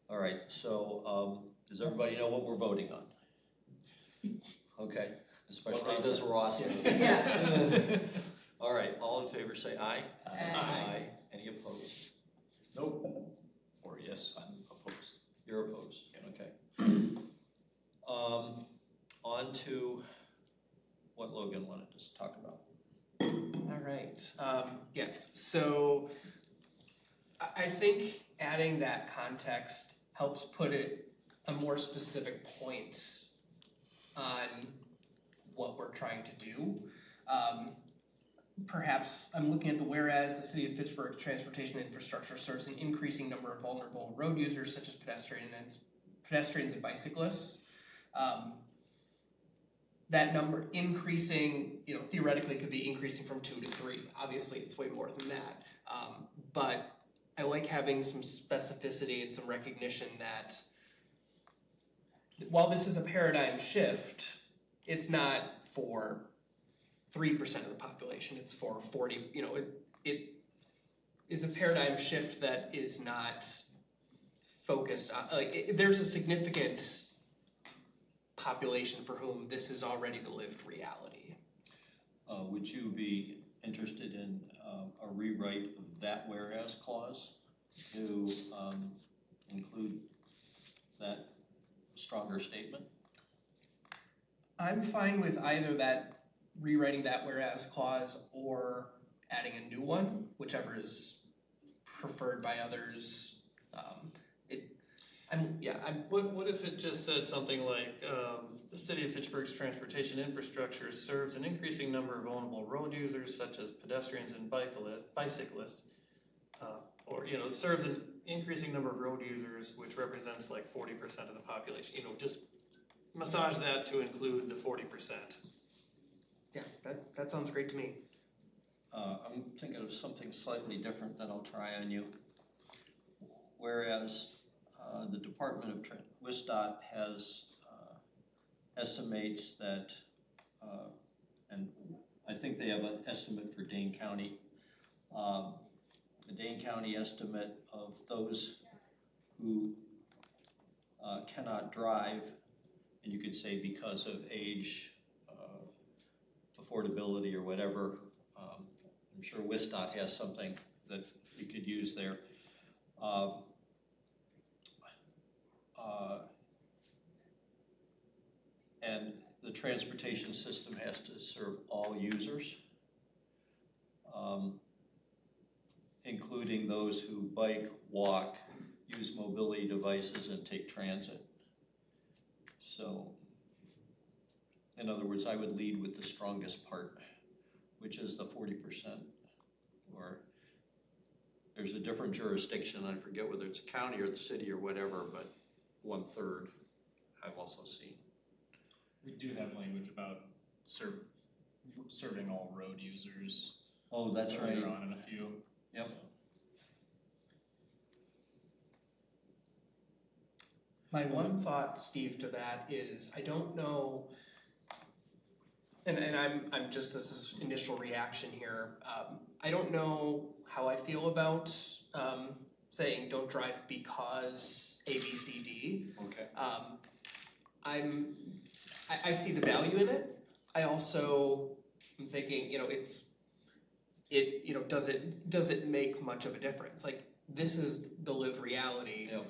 All right, so does everybody know what we're voting on? Okay, especially does Ross. Yes. All right, all in favor say aye. Aye. Any opposed? Nope. Or yes, I'm opposed. You're opposed, okay. On to what Logan wanted us to talk about. all right. Yes, so I think adding that context helps put it a more specific point on what we're trying to do. Perhaps I'm looking at the whereas the City of Fitchburg transportation infrastructure serves an increasing number of vulnerable road users such as pedestrians and bicyclists. That number increasing, theoretically could be increasing from 2 to 3. Obviously, it's way more than that. But I like having some specificity and some recognition that while this is a paradigm shift, it's not for 3% of the population, it's for 40, it is a paradigm shift that is not focused on, there's a significant population for whom this is already the lived reality. Would you be interested in a rewrite of that whereas clause to include that stronger statement? I'm fine with either that, rewriting that whereas clause or adding a new one, whichever is preferred by others. What if it just said something like, the City of Fitchburg's transportation infrastructure serves an increasing number of vulnerable road users such as pedestrians and bicyclists, or serves an increasing number of road users, which represents like 40% of the population. Just massage that to include the 40%. Yeah, that sounds great to me. I'm thinking of something slightly different that I'll try on you. Whereas the Department of WSDOT has estimates that, and I think they have an estimate for Dane County. The Dane County estimate of those who cannot drive, and you could say because of age, affordability or whatever. I'm sure WSDOT has something that you could use there. And the transportation system has to serve all users, including those who bike, walk, use mobility devices, and take transit. So, in other words, I would lead with the strongest part, which is the 40%. Or there's a different jurisdiction, I forget whether it's a county or the city or whatever, but 1/3 I've also seen. We do have language about serving all road users. Oh, that's right. Later on in a few. Yep. So. My one thought, Steve, to that is, I don't know, and I'm just, this is initial reaction here, I don't know how I feel about saying don't drive because A, B, C, D. Okay. I see the value in it. I also am thinking, does it make much of a difference? Like, this is the lived reality. Yeah.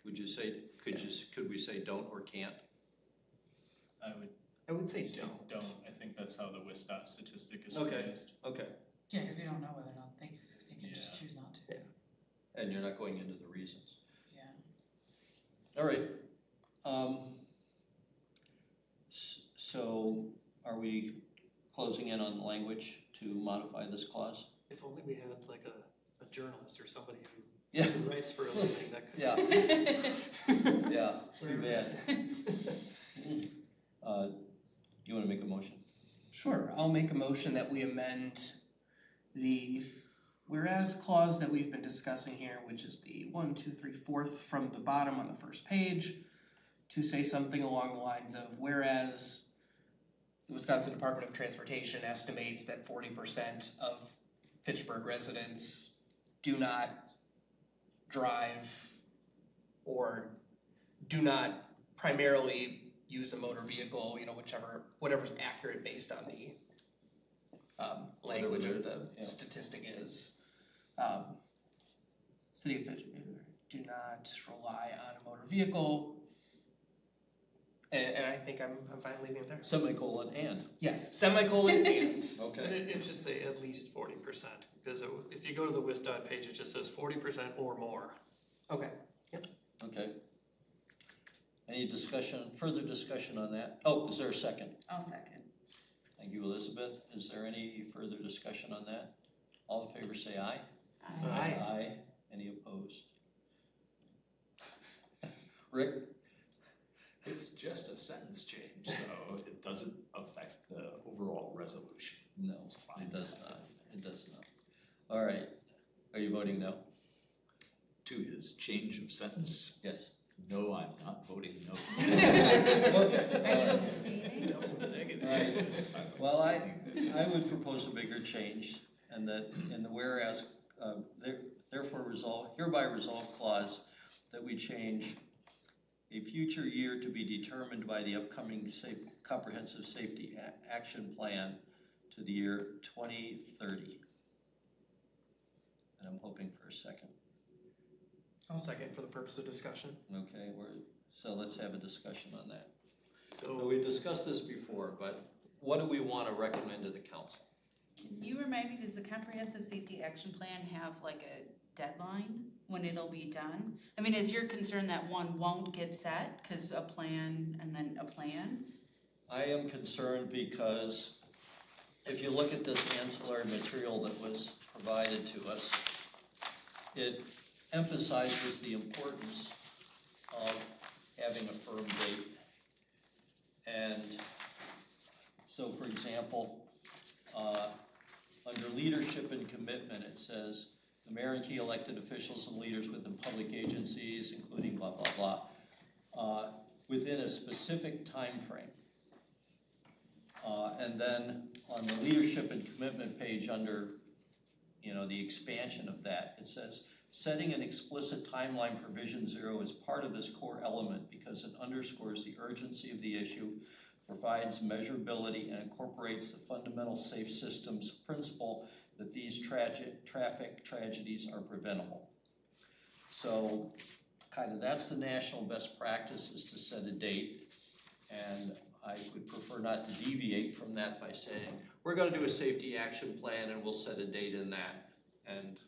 Would you say, could we say don't or can't? I would say don't. I think that's how the WISDOT statistic is Okay. phrased. Okay. Yeah, because we don't know whether or not they can just choose not to. Yeah. And you're not going into the reasons. Yeah. All right. So are we closing in on language to modify this clause? If only we had like a journalist or somebody Yeah. who writes for a living that could. Yeah. Yeah, too bad. Do you want to make a motion? Sure, I'll make a motion that we amend the whereas clause that we've been discussing here, which is the 1, 2, 3, 4th from the bottom on the first page, to say something along the lines of, whereas the Wisconsin Department of Transportation estimates that 40% of Fitchburg residents do not drive or do not primarily use a motor vehicle, whatever's accurate based on the language of the statistic is. City of Fitchburg do not rely on a motor vehicle. And I think I'm fine leaving it there. Semicolon and. Yes, semicolon and. Okay. It should say at least 40%, because if you go to the WISDOT page, it just says 40% or more. Okay, yep. Okay. Any further discussion on that? Oh, is there a second? I'll second. Thank you, Elizabeth. Is there any further discussion on that? All in favor say aye. Aye. Aye. Any opposed? Rick? It's just a sentence change, so it doesn't affect the overall resolution. No, It's fine. it does not. It does not. All right. Are you voting no? To his change of sentence, Yes. no, I'm not voting no. Okay. Are you abstaining? Right. Well, I would propose a bigger change, and that in the whereas, therefore hereby resolve clause, that we change a future year to be determined by the upcoming comprehensive safety action plan to the year 2030. And I'm hoping for a second. I'll second for the purpose of discussion. Okay, so let's have a discussion on that. So So we discussed this before, but what do we want to recommend to the council? Can you remind me, does the comprehensive safety action plan have like a deadline when it'll be done? I mean, is your concern that one won't get set because a plan and then a plan? I am concerned because if you look at this ancillary material that was provided to us, it emphasizes the importance of having a firm date. And so, for example, under leadership and commitment, it says, the mayor and key elected officials and leaders within public agencies, including blah, blah, blah, within a specific time frame. And then on the leadership and commitment page under, the expansion of that, it says, setting an explicit timeline for Vision Zero is part of this core element because it underscores the urgency of the issue, provides measurability, and incorporates the fundamental safe systems principle that these traffic tragedies are preventable. So kind of that's the national best practice, is to set a date And I would prefer not to deviate from that by saying, we're gonna do a safety action plan and we'll set a date in that. And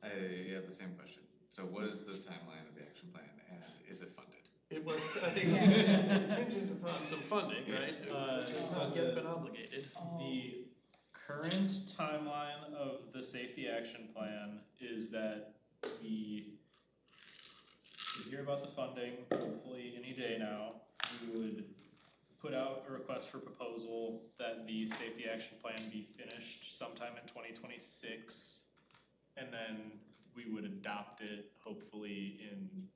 I have the same question. So what is the timeline of the action plan and is it funded? It was, I think, contingent upon some funding, right? Which has not yet been obligated. The current timeline of the safety action plan is that we hear about the funding, hopefully any day now. We would put out a request for proposal that the safety action plan be finished sometime in 2026. And then we would adopt it hopefully in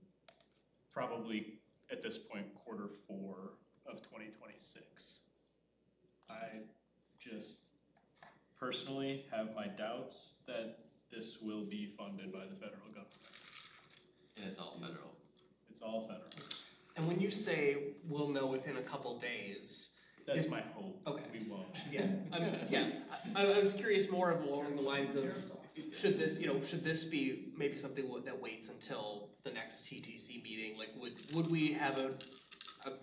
probably at this point Q4 of 2026. I just personally have my doubts that this will be funded by the federal government. And it's all federal. It's all federal. And when you say we'll know within a couple days, That's my hope. Okay. We won't. I was curious more of along the lines of, should this be maybe something that waits until the next TTC meeting? Like, would we have a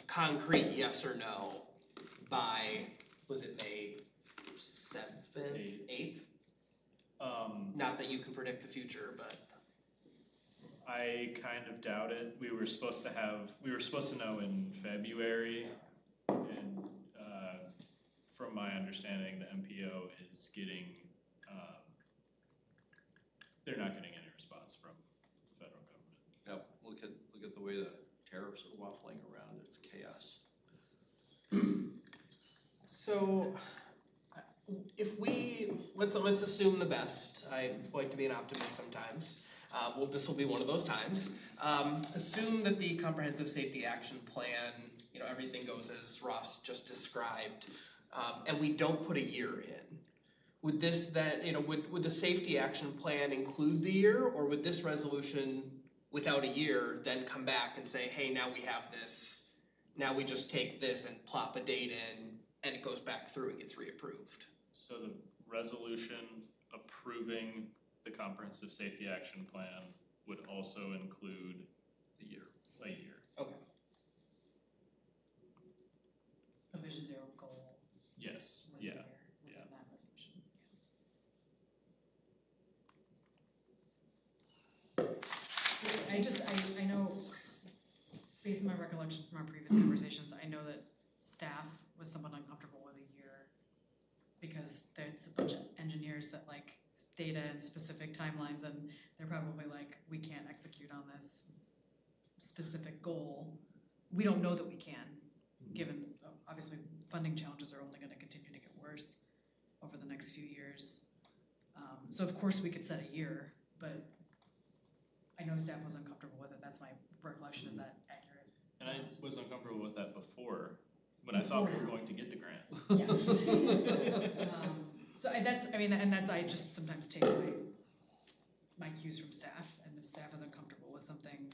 concrete yes or no by, was it May 7th, 8th? Not that you can predict the future, but. I kind of doubt it. We were supposed to know in February, and from my understanding, the MPO is getting, they're not getting any response from the federal government. Yep, look at the way the tariffs are waffling around, it's chaos. So, if let's assume the best. I like to be an optimist sometimes. This will be one of those times. Assume that the comprehensive safety action plan, everything goes as Ross just described, and we don't put a year in. Would this then, would the safety action plan include the year, or would this resolution without a year then come back and say, hey, now we have this, now we just take this and plop a date in, and it goes back through and gets reapproved? So the resolution approving the comprehensive safety action plan would also include a year. Okay. A Vision Zero goal. Yes, within yeah. that resolution. I know, based on my recollection from our previous conversations, I know that staff was somewhat uncomfortable with a year because there's a bunch of engineers that like data and specific timelines, and they're probably like, we can't execute on this specific goal. We don't know that we can, given obviously funding challenges are only going to continue to get worse over the next few years. So of course we could set a year, but I know staff was uncomfortable with it. That's my recollection. Is that accurate? And I was uncomfortable with that before, when I thought we were going to get the grant. Yeah. I just sometimes take my cues from staff, and if staff is uncomfortable with something,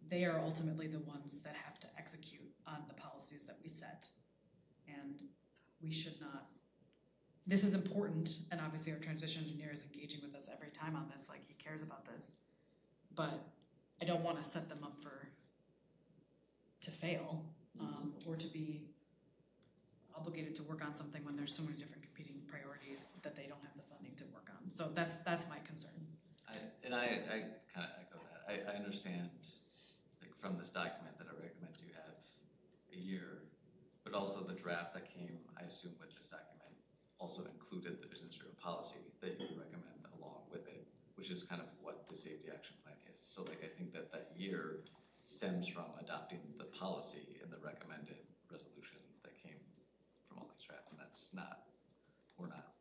they are ultimately the ones that have to execute on the policies that we set. And we should not, this is important, and obviously our transition engineer is engaging with us every time on this, like he cares about this, but I don't want to set them up to fail, or to be obligated to work on something when there's so many different competing priorities that they don't have the funding to work on. So that's my concern. I kind of echo that. I understand, like, from this document that I recommend you have a year, but also the draft that came, I assume, with this document also included the Vision Zero policy that you recommend along with it, which is kind of what the safety action plan is. So like, I think that year stems from adopting the policy and the recommended resolution that came from all these drafts, and we're not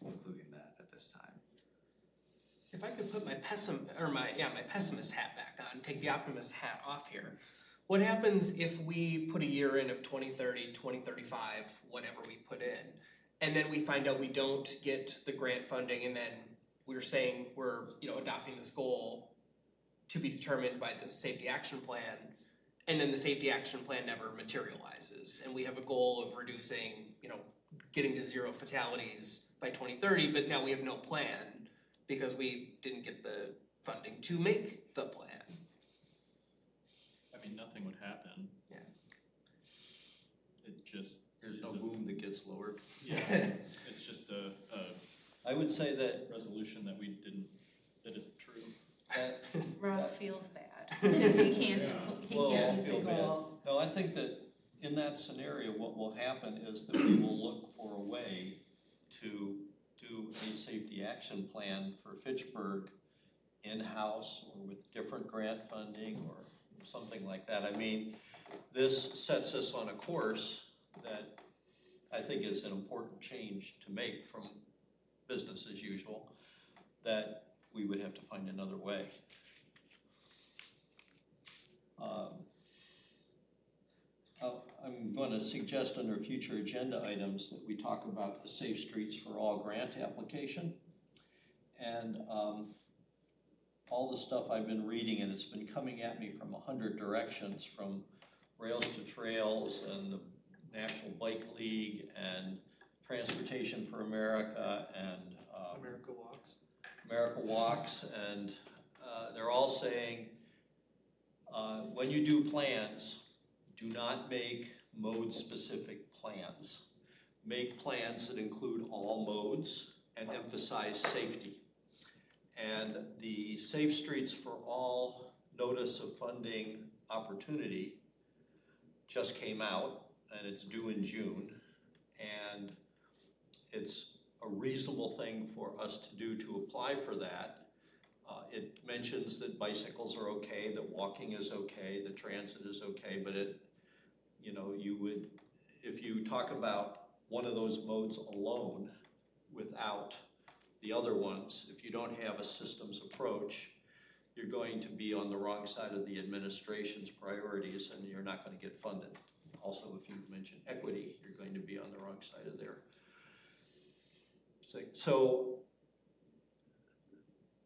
including that at this time. If I could put my pessimist hat back on, take the optimist hat off here. What happens if we put a year in of 2030, 2035, whatever we put in, and then we find out we don't get the grant funding, and then we're saying we're adopting this goal to be determined by the safety action plan, and then the safety action plan never materializes, and we have a goal of reducing, getting to 0 fatalities by 2030, but now we have no plan because we didn't get the funding to make the plan. I mean, nothing would happen. Yeah. it just. There's no is a- boom that gets lowered. Yeah, it's just a I would say that resolution that that isn't true. that Ross feels bad, because he can't, he Well, can't I feel bad. control. No, I think that in that scenario, what will happen is that we will look for a way to do a safety action plan for Fitchburg in-house or with different grant funding or something like that. I mean, this sets us on a course that I think is an important change to make from business as usual, that we would have to find another way. I'm going to suggest under future agenda items that we talk about the Safe Streets for All grant application. And all the stuff I've been reading, and it's been coming at me from 100 directions, from Rails to Trails and the National Bike League and Transportation for America and America Walks, and they're all saying, when you do plans, do not make mode-specific plans. Make plans that include all modes and emphasize safety. And the Safe Streets for All notice of funding opportunity just came out, and it's due in June. And it's a reasonable thing for us to do to apply for that. It mentions that bicycles are okay, that walking is okay, that transit is okay, but you would, if you talk about one of those modes alone without the other ones, if you don't have a systems approach, you're going to be on the wrong side of the administration's priorities and you're not going to get funded. Also, if you mention equity, you're going to be on the wrong side of their. So,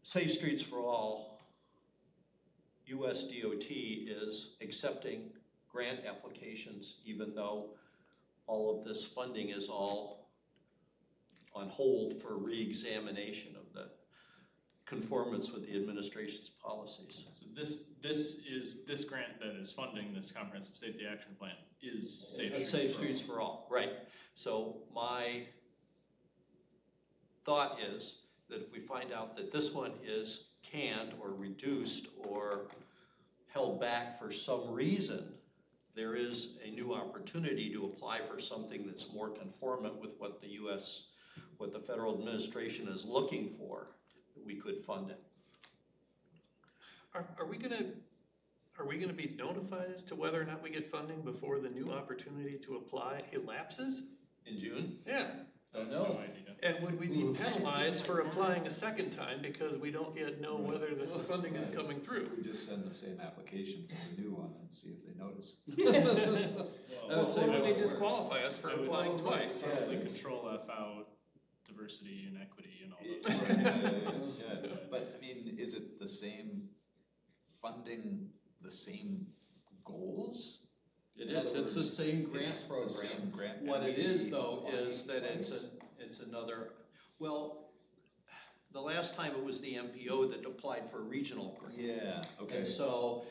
Safe Streets for All, US DOT is accepting grant applications even though all of this funding is all on hold for re-examination of the conformance with the administration's policies. So this grant that is funding this comprehensive safety action plan is Safe Streets for All, right. So my thought is that if we find out that this one is canned or reduced or held back for some reason, there is a new opportunity to apply for something that's more conformant with what the federal administration is looking for, that we could fund it. Are we gonna be notified as to whether or not we get funding before the new opportunity to apply elapses? In June? Yeah. Don't know. And would we be penalized for applying a second time because we don't yet know whether the funding is coming through? We just send the same application for the new one and see if they notice. Or would they disqualify us for applying twice? Probably control F out diversity and equity and all those. Yeah. But I mean, is it the same funding, the same goals? It is. It's the same grant It's program. the same grant. What it is, though, applying is that twice? it's another. Well, the last time it was the MPO that applied for a regional grant. Yeah. Okay. And so,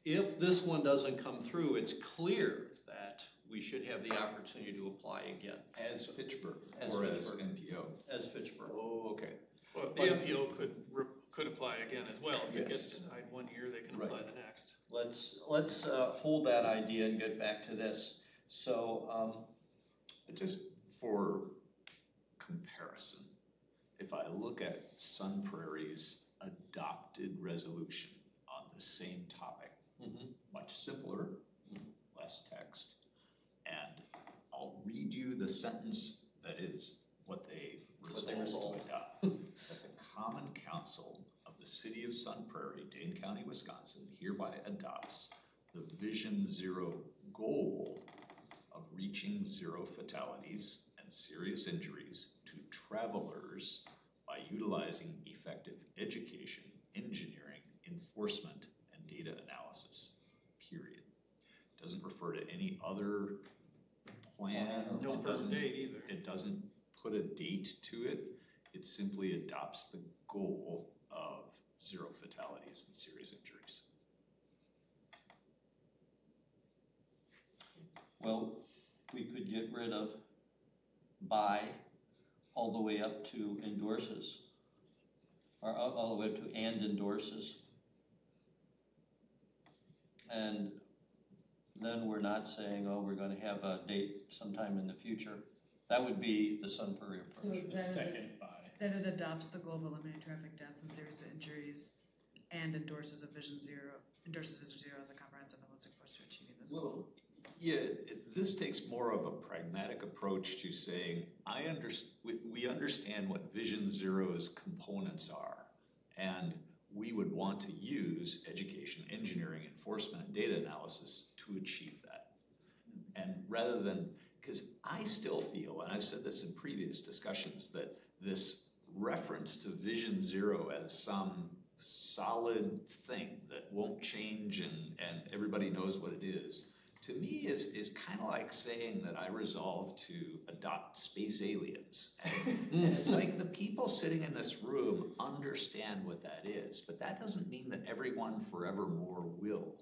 if this one doesn't come through, it's clear that we should have the opportunity to apply again. As Fitchburg As or Fitchburg. as MPO? As Fitchburg. Oh, okay. Well, the MPO could apply again as well. If it Yes. gets denied one year, they can apply the next. Let's hold that idea and get back to this. So, Just for comparison, if I look at Sun Prairie's adopted resolution on the same topic, much simpler, less text, and I'll read you the sentence that is what they resolved to adopt. That the Common Council of the City of Sun Prairie, Dane County, Wisconsin, hereby adopts the Vision Zero goal of reaching zero fatalities and serious injuries to travelers by utilizing effective education, engineering, enforcement, and data analysis, period. Doesn't refer to any other plan. No first date either. It doesn't put a date to it. It simply adopts the goal of zero fatalities and serious injuries. well, could get rid of by all the way up to endorses, or all the way up to and endorses. And then we're not saying, oh, we're gonna have a date sometime in the future. That would be the Sun Prairie approach. The second by. That it adopts the goal of eliminating traffic deaths and serious injuries and endorses Vision Zero as a comprehensive and holistic approach to achieving this goal. Yeah, this takes more of a pragmatic approach to saying, we understand what Vision Zero's components are, and we would want to use education, engineering, enforcement, and data analysis to achieve that. And rather than, because I still feel, and I've said this in previous discussions, that this reference to Vision Zero as some solid thing that won't change and everybody knows what it is, to me is kind of like saying that I resolve to adopt space aliens. And it's like the people sitting in this room understand what that is, but that doesn't mean that everyone forevermore will.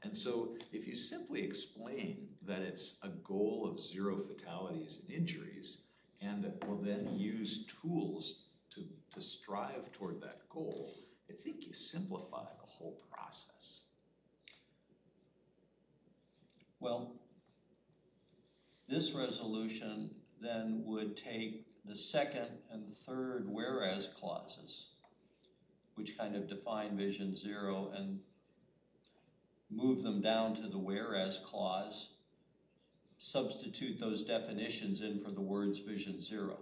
And so if you simply explain that it's a goal of zero fatalities and injuries, and will then use tools to strive toward that goal, I think you simplify the whole process. Well, this resolution then would take the second and third whereas clauses, which kind of define Vision Zero, and move them down to the whereas clause, substitute those definitions in for the words Vision Zero.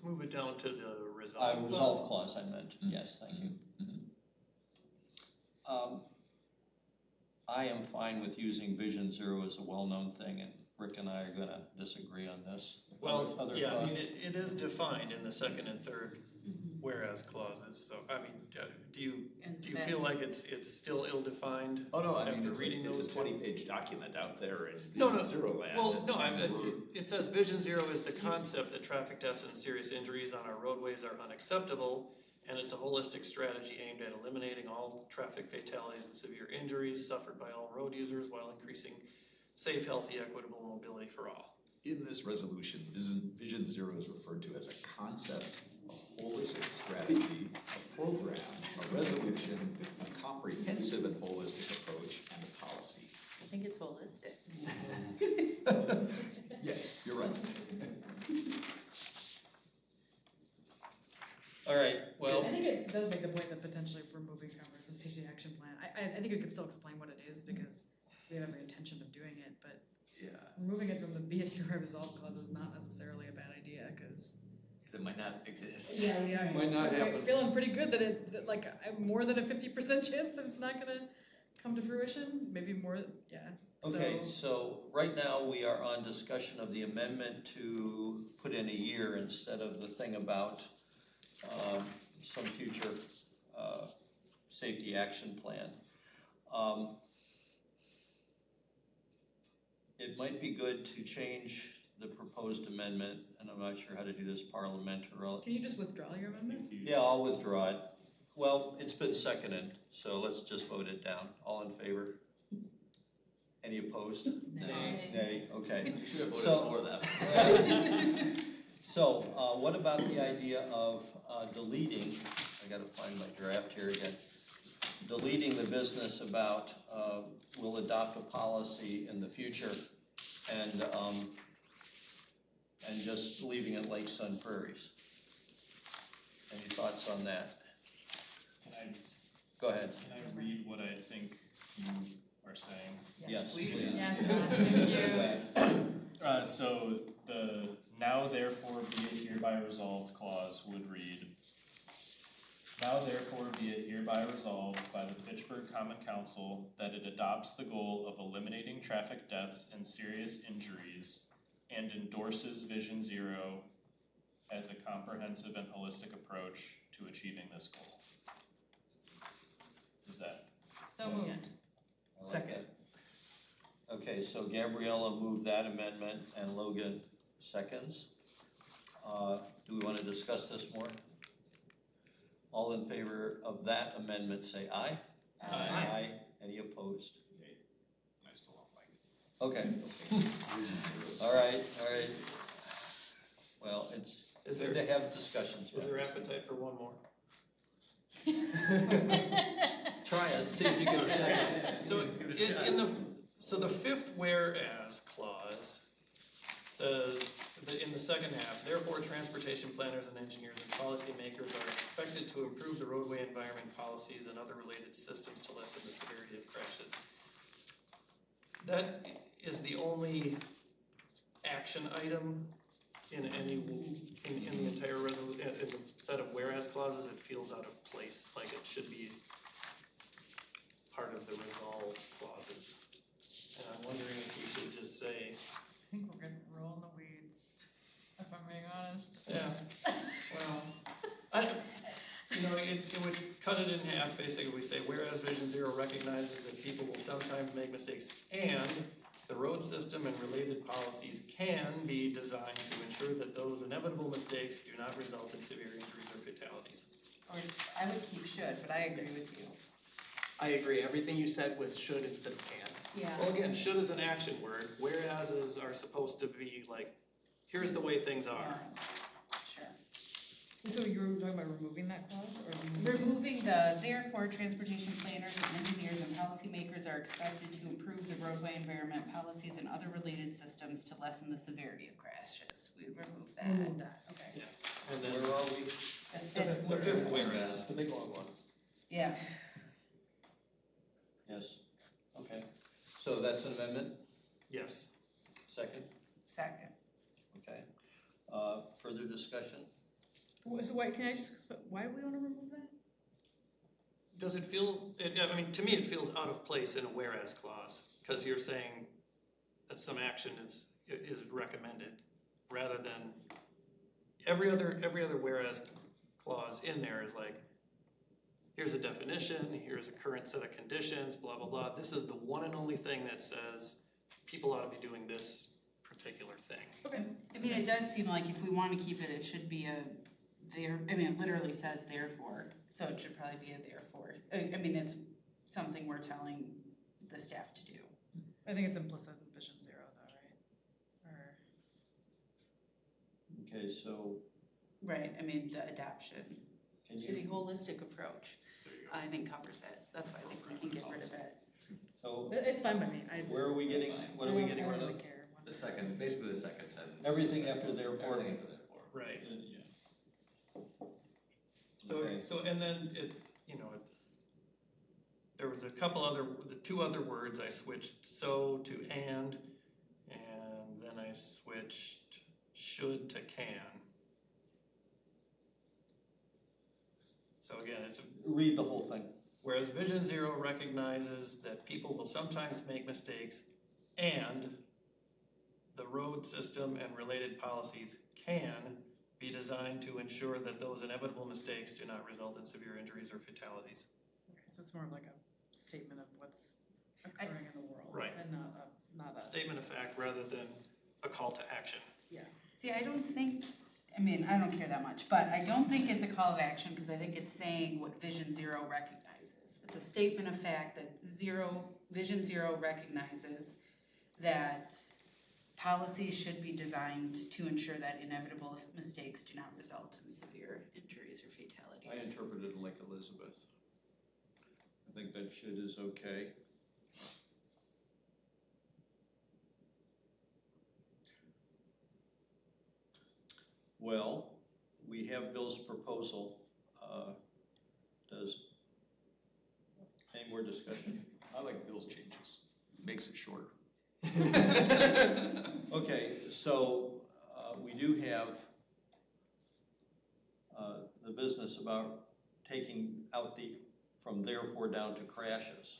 Move it down to the resolve clause. Resolve clause, I meant. Yes, thank you. I am fine with using Vision Zero as a well-known thing, and Rick and I are going to disagree on this. Well, Other yeah, I thoughts? mean, it is defined in the second and third whereas clauses. So, I mean, do you feel like it's still ill-defined? Oh no, I mean after it's reading a those 20-page document out there in No, Vision Zero land. Well, no, it says Vision Zero is the concept that traffic deaths and serious injuries on our roadways are unacceptable, and it's a holistic strategy aimed at eliminating all traffic fatalities and severe injuries suffered by all road users while increasing safe, healthy, equitable mobility for all. In this resolution, Vision Zero is referred to as a concept, a holistic strategy, a program, a resolution, a comprehensive and holistic approach, and a policy. I think it's holistic. Yes, you're right. All right, well, I think it does make the point that potentially removing comprehensive safety action plan, I think we could still explain what it is because we have every intention of doing it, but Yeah, removing it from the be it hereby resolved clause is not necessarily a bad idea because. because it might not exist. Yeah. Might not I'm happen. feeling pretty good that more than a 50% chance that it's not gonna come to fruition, maybe more, yeah. okay, so right now we are on discussion of the amendment to put in a year instead of the thing about some future safety action plan. It might be good to change the proposed amendment, and I'm not sure how to do this parliamentary. Can you just withdraw your amendment? Yeah, I'll withdraw it. Well, it's been seconded, so let's just vote it down. All in favor? Any opposed? Nay. Nay, okay. You should have voted So- for that. So, what about the idea of deleting, I gotta find my draft here again, deleting the business about we'll adopt a policy in the future and just leaving it like Sun Prairies? Any thoughts on that? Go ahead. Can I read what I think you are saying? Yes, Please. please. Yes, thank you. So the now therefore be it hereby resolved clause would read, now therefore be it hereby resolved by the Fitchburg Common Council that it adopts the goal of eliminating traffic deaths and serious injuries and endorses Vision Zero as a comprehensive and holistic approach to achieving this goal. Is that? So moved. I like it. Okay, so Gabriella moved that amendment and Logan seconds. Do we want to discuss this more? All in favor of that amendment say aye. Aye. Any opposed? I still don't like Okay. All right. Well, it's good to have discussions. Is there appetite for one more? Try it, see if you get a second. So the fifth whereas clause says, in the second half, therefore transportation planners and engineers and policymakers are expected to improve the roadway environment policies and other related systems to lessen the severity of crashes. That is the only action item in the entire resolution, in the set of whereas clauses. It feels out of place, like it should be part of the resolve clauses. And I'm wondering if we should just say, I think we're gonna roll in the weeds, if I'm being honest. yeah, well, it would cut it in half. Basically, we say, whereas Vision Zero recognizes that people will sometimes make mistakes and the road system and related policies can be designed to ensure that those inevitable mistakes do not result in severe injuries or fatalities. Or I would keep should, but I agree with you. I agree, everything you said with should instead of can. Yeah. Well, again, should is an action word, whereases are supposed to be like, here's the way things are. Sure. So you were talking about removing that clause, or? Removing the, therefore, transportation planners and engineers and policymakers are expected to improve the roadway environment policies and other related systems to lessen the severity of crashes. We would remove that. Remove that, okay. Yeah. And then Where are we? the fifth whereas, the big long one. Yeah. Yes, okay. So that's an amendment, Yes. second, Second. okay. Further discussion? So why, can I just, why do we wanna remove that? Does it feel, I mean, to me, it feels out of place in a whereas clause, because you're saying that some action is recommended, rather than every other whereas clause in there is like, here's a definition, here's a current set of conditions, blah, blah, blah. This is the one and only thing that says people ought to be doing this particular thing. Okay. I mean, it does seem like if we want to keep it, it should be a there, I mean, it literally says therefore, so it should probably be a therefore. I mean, it's something we're telling the staff to do. I think it's implicit in Vision Zero though, right? Or, Okay, so Right, I mean, the adoption, can the you, holistic approach, I think covers it. That's why I think we can get rid of it. so it's fine by me, where are we getting, what are we getting I rid don't of? really care. The second, basically the second sentence. Everything after therefore. Everything after therefore. Right. Yeah. Okay. So, and then there was the two other words I switched so to and then I switched should to can. So again, Read the whole thing. whereas Vision Zero recognizes that people will sometimes make mistakes and the road system and related policies can be designed to ensure that those inevitable mistakes do not result in severe injuries or fatalities. Okay, so it's more of like a statement of what's occurring in the world. Right. And not a. Statement of fact rather than a call to action. Yeah. See, I don't think, I mean, I don't care that much, but I don't think it's a call of action because I think it's saying what Vision Zero recognizes. It's a statement of fact that Vision Zero recognizes that policies should be designed to ensure that inevitable mistakes do not result in severe injuries or fatalities. I interpreted it like Elizabeth. I think that should is okay. Well, we have Bill's proposal. Does, any more discussion? I like Bill's changes, makes it shorter. Okay, so we do have the business about taking out from therefore down to crashes.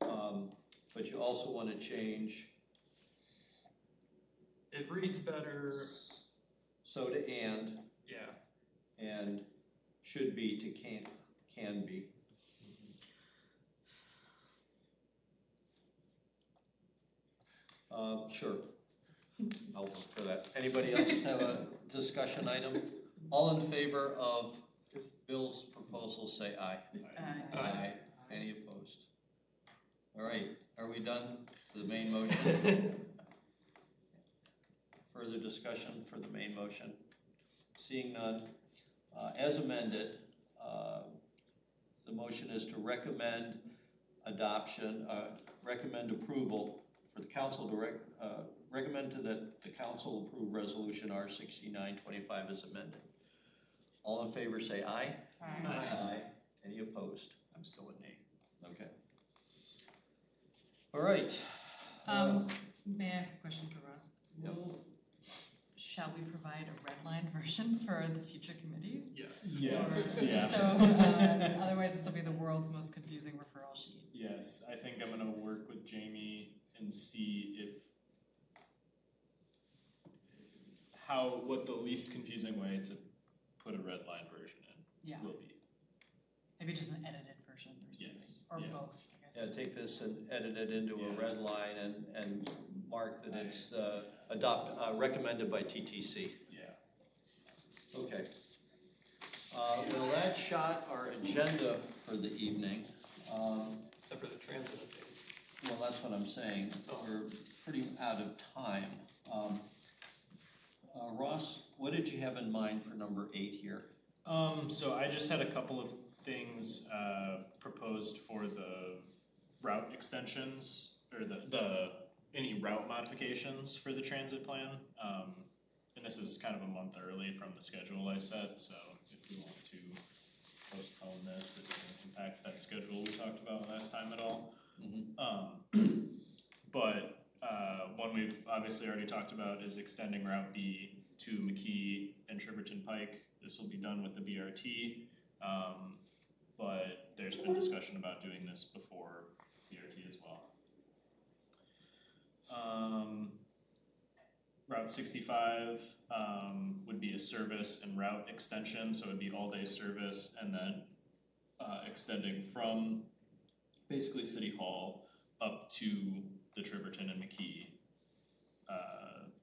But you also want to change It reads better, so to and should be to can be. Sure, I'll vote for that. Anybody else have a discussion item? All in favor of Bill's proposal, say aye. Aye. Any opposed? All right, are we done The main motion? Further discussion for the main motion? Seeing none, as amended, the motion is to recommend adoption, recommend approval for the council to recommend to that the council approve resolution R6925 as amended. All in favor say aye. Aye. Aye. Any opposed? I'm still a nay. Okay. All right. May I ask a question for Ross? Yep. Shall we provide a red line version for the future committees? Yes. Or- Yeah. So, otherwise this will be the world's most confusing referral sheet. Yes, I think I'm gonna work with Jamie and see if what the least confusing way to put a red line version in Yeah. will be. Maybe just an edited version or something. Yes, Or yeah. both, I Yeah, guess. take this and edit it into a Yeah. red line and mark that it's recommended by TTC. Yeah. Okay. Well, that shot our agenda for the evening. Except for the transit update. Well, that's what I'm saying. We're pretty out of time. Ross, what did you have in mind for number 8 here? So I just had a couple of things proposed for the route extensions or the any route modifications for the transit plan. And this is kind of a month early from the schedule I set, so if we want to postpone this, it doesn't impact that schedule we talked about last time at all. But one we've obviously already talked about is extending Route B to McKee and Triberton Pike. This will be done with the BRT, but there's been discussion about doing this before BRT as well. Route 65 would be a service and route extension, so it would be all-day service and then extending from basically City Hall up to the Triberton and McKee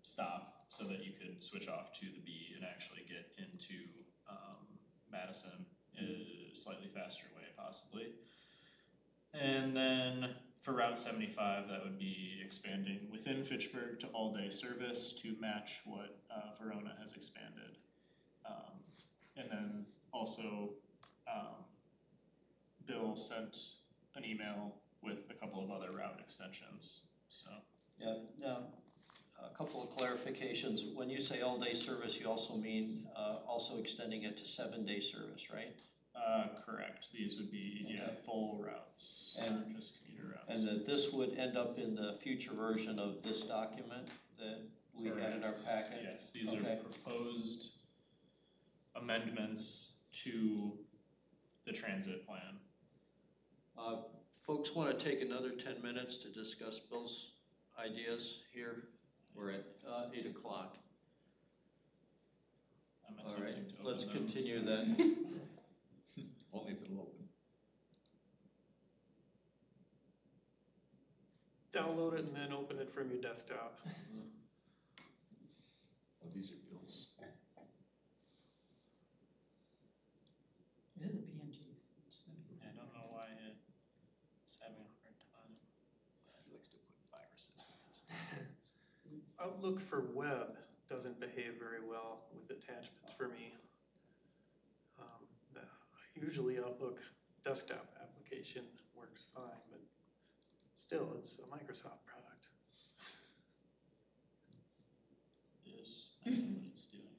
stop, so that you could switch off to the B and actually get into Madison in a slightly faster way possibly. And then for Route 75, that would be expanding within Fitchburg to all-day service to match what Verona has expanded. And then also, Bill sent an email with a couple of other route extensions, so. Yeah, now, a couple of clarifications. When you say all-day service, you also mean also extending it to 7-day service, right? Correct. These would be, full routes, not just commuter routes. And that this would end up in the future version of this document that we had in our packet? Yes, these are proposed amendments to the transit plan. Folks want to take another 10 minutes to discuss Bill's ideas here? We're at 8 o'clock. I'm All attempting right, to open let's them, continue so- then. Only if it'll open. Download it and then open it from your desktop. Oh, these are bills. It is a PNG. So it's gonna be- I don't know why it's having a hard time. He likes to put viruses in his. Outlook for web doesn't behave very well with attachments for me. Usually Outlook desktop application works fine, but still, it's a Microsoft product. This, I don't know what it's doing.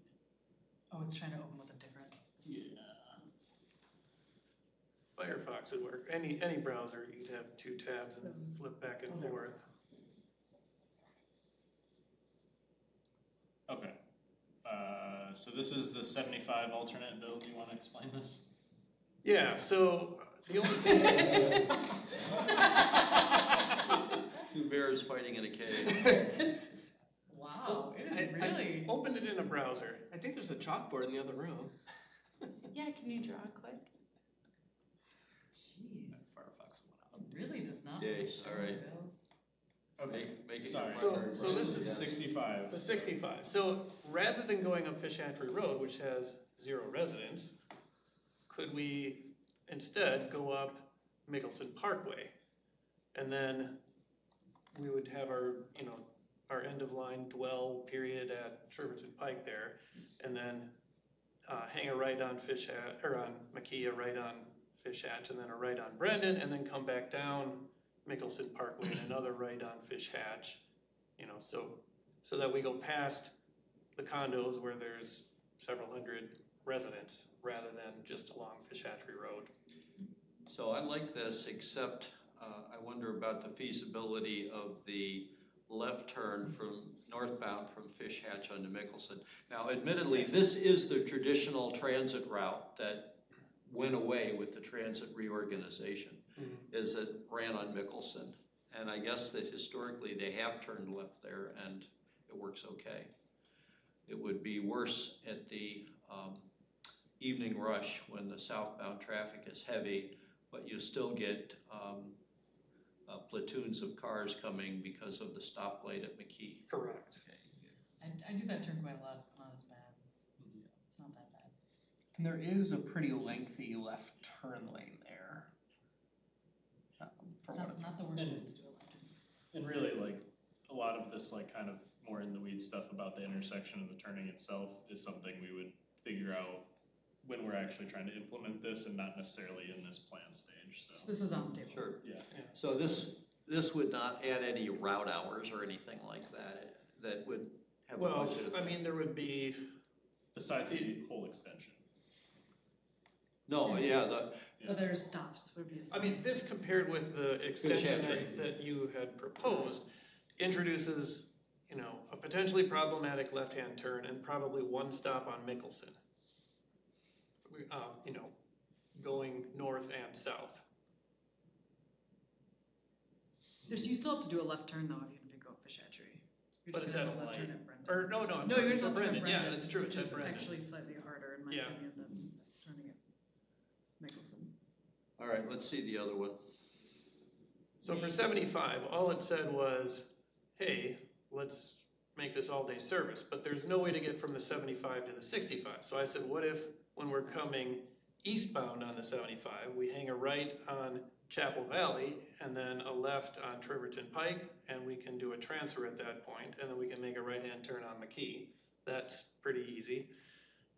Oh, it's trying to open with a different. Yeah. Firefox would work. Any browser, you'd have 2 tabs and flip back and forth. Okay. So this is the 75 alternate bill. Do you want to explain this? Yeah, so the only thing. 2 bears fighting in a cave. Wow, it is I really. Open it in a browser. I think there's a chalkboard in the other room. Yeah, can you draw quick? Jeez, Firefox went out. really does not. Yay, show all right. bills. Okay. Make it Sorry. So this is 65. The 65. So rather than going up Fishantry Road, which has 0 residents, could we instead go up Mickelson Parkway and then we would have our, you know, our end of line dwell period at Treverton Pike there, and then hang a right on Fish Hatch, or on McKee, a right on Fish Hatch, and then a right on Brendan, and then come back down Mickelson Parkway and another right on Fish Hatch, you know, so that we go past the condos where there's several hundred residents rather than just along Fish Hatchery Road. So I like this, except I wonder about the feasibility of the left turn from northbound from Fish Hatch onto Mickelson. Now, admittedly, this is the traditional transit route that went away with the transit reorganization, is it ran on Mickelson. And I guess that historically they have turned left there and it works okay. It would be worse at the evening rush when the southbound traffic is heavy, but you still get platoons of cars coming because of the stoplight at McKee. Correct. I do that turn quite a lot, it's not as bad, it's not that bad. And there is a pretty lengthy left turn lane there. It's not the worst place to do a left turn. And really, like, a lot of this, like, kind of more in the weeds stuff about the intersection and the turning itself is something we would figure out when we're actually trying to implement this and not necessarily in this plan stage, so. This is on the table. Sure. Yeah. So this would not add any route hours or anything like that. That would have a Well, budget I effect. mean, there would be, Besides the whole extension. No, yeah, But there's stops, would be a I stop. mean, this compared with the extension Hatchery. that you had proposed introduces, you know, a potentially problematic left-hand turn and probably one stop on Mickelson. You know, going north and south. You still have to do a left turn though, even if you go up Fish Hatchery. You're But just it's gonna at have a left turn light. at Brendan. Or, no, I'm No, sorry, you're it's not at Brendan, yeah, that's true, which it's is at Brendan. actually slightly harder in my Yeah. opinion than turning at Mickelson. all right, let's see the other one. So for 75, all it said was, hey, let's make this all-day service, but there's no way to get from the 75 to the 65. So I said, what if, when we're coming eastbound on the 75, we hang a right on Chapel Valley and then a left on Treverton Pike, and we can do a transfer at that point, and then we can make a right-hand turn on McKee. That's pretty easy.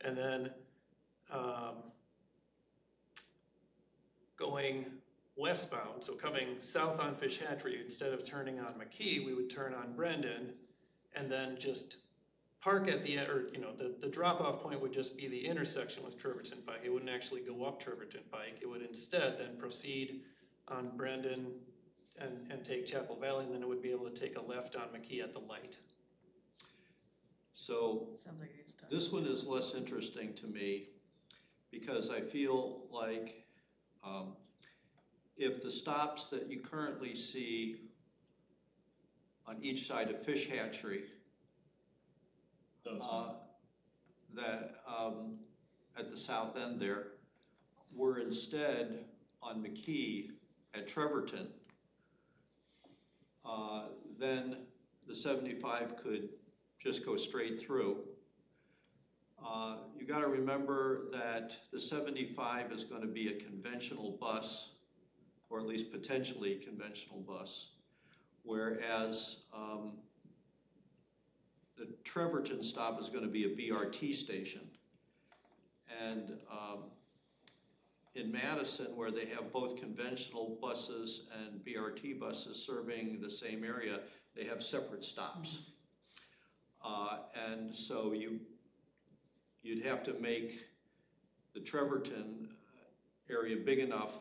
And then going westbound, so coming south on Fish Hatchery, instead of turning on McKee, we would turn on Brendan and then just park at the, or, you know, the drop-off point would just be the intersection with Treverton Pike. It wouldn't actually go up Treverton Pike. It would instead then proceed on Brendan and take Chapel Valley, and then it would be able to take a left on McKee at the light. So Sounds like you need to talk. this one is less interesting to me because I feel like if the stops that you currently see on each side of Fish Hatchery, Those that at the south end there, were instead on McKee at Treverton, then the 75 could just go straight through. You got to remember that the 75 is going to be a conventional bus, or at least potentially conventional bus, whereas the Treverton stop is going to be a BRT station. And in Madison, where they have both conventional buses and BRT buses serving the same area, they have separate stops. And so you'd have to make the Treverton area big enough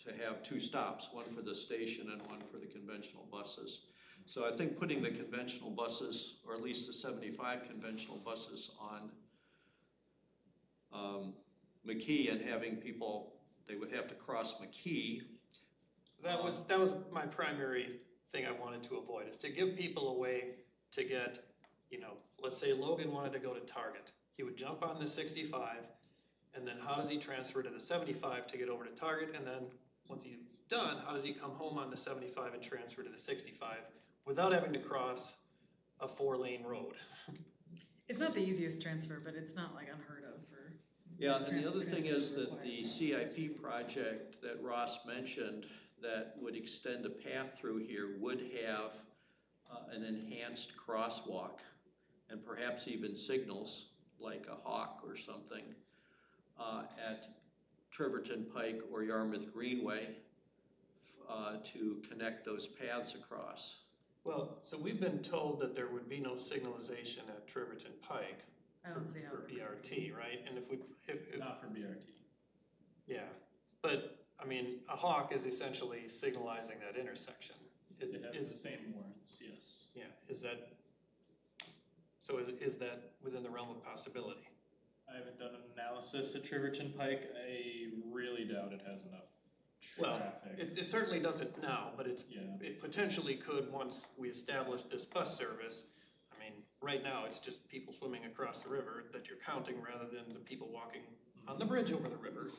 to have two stops, one for the station and one for the conventional buses. So I think putting the conventional buses, or at least the 75 conventional buses on McKee and having people, they would have to cross McKee. That was my primary thing I wanted to avoid, is to give people a way to get, you know, let's say Logan wanted to go to Target. He would jump on the 65, and then how does he transfer to the 75 to get over to Target? And then once he's done, how does he come home on the 75 and transfer to the 65 without having to cross a 4-lane road? It's not the easiest transfer, but it's not like unheard of for. Yeah, and the other thing is that the CIP project that Ross mentioned that would extend a path through here would have an enhanced crosswalk and perhaps even signals like a hawk or something at Treverton Pike or Yarmouth Greenway to connect those paths across. Well, so we've been told that there would be no signalization at Treverton Pike I don't see how. for BRT, right? And if Not for BRT. yeah, but I mean, a hawk is essentially signalizing that intersection. It has the same warrants, yes. Yeah, is that within the realm of possibility? I haven't done an analysis at Treverton Pike. I really doubt it has enough Well, traffic. it certainly doesn't now, but it Yeah. potentially could once we establish this bus service. I mean, right now, it's just people swimming across the river that you're counting rather than the people walking on the bridge over the river.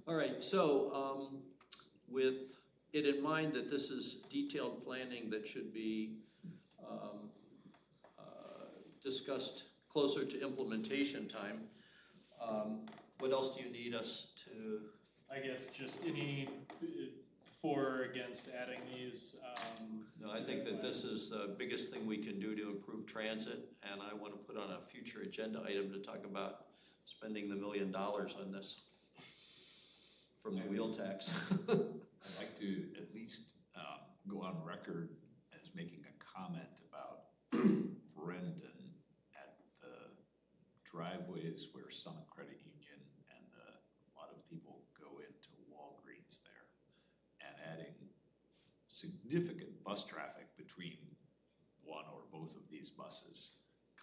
All right, so with it in mind that this is detailed planning that should be discussed closer to implementation time, what else do you need us to? I guess just any for or against adding these. No, I think that this is the biggest thing we can do to improve transit, and I want to put on a future agenda item to talk about spending the $1 million on this from the wheel tax. I'd like to at least go on record as making a comment about Brendan at the driveways where Summit Credit Union and a lot of people go into Walgreens there, and adding significant bus traffic between one or both of these buses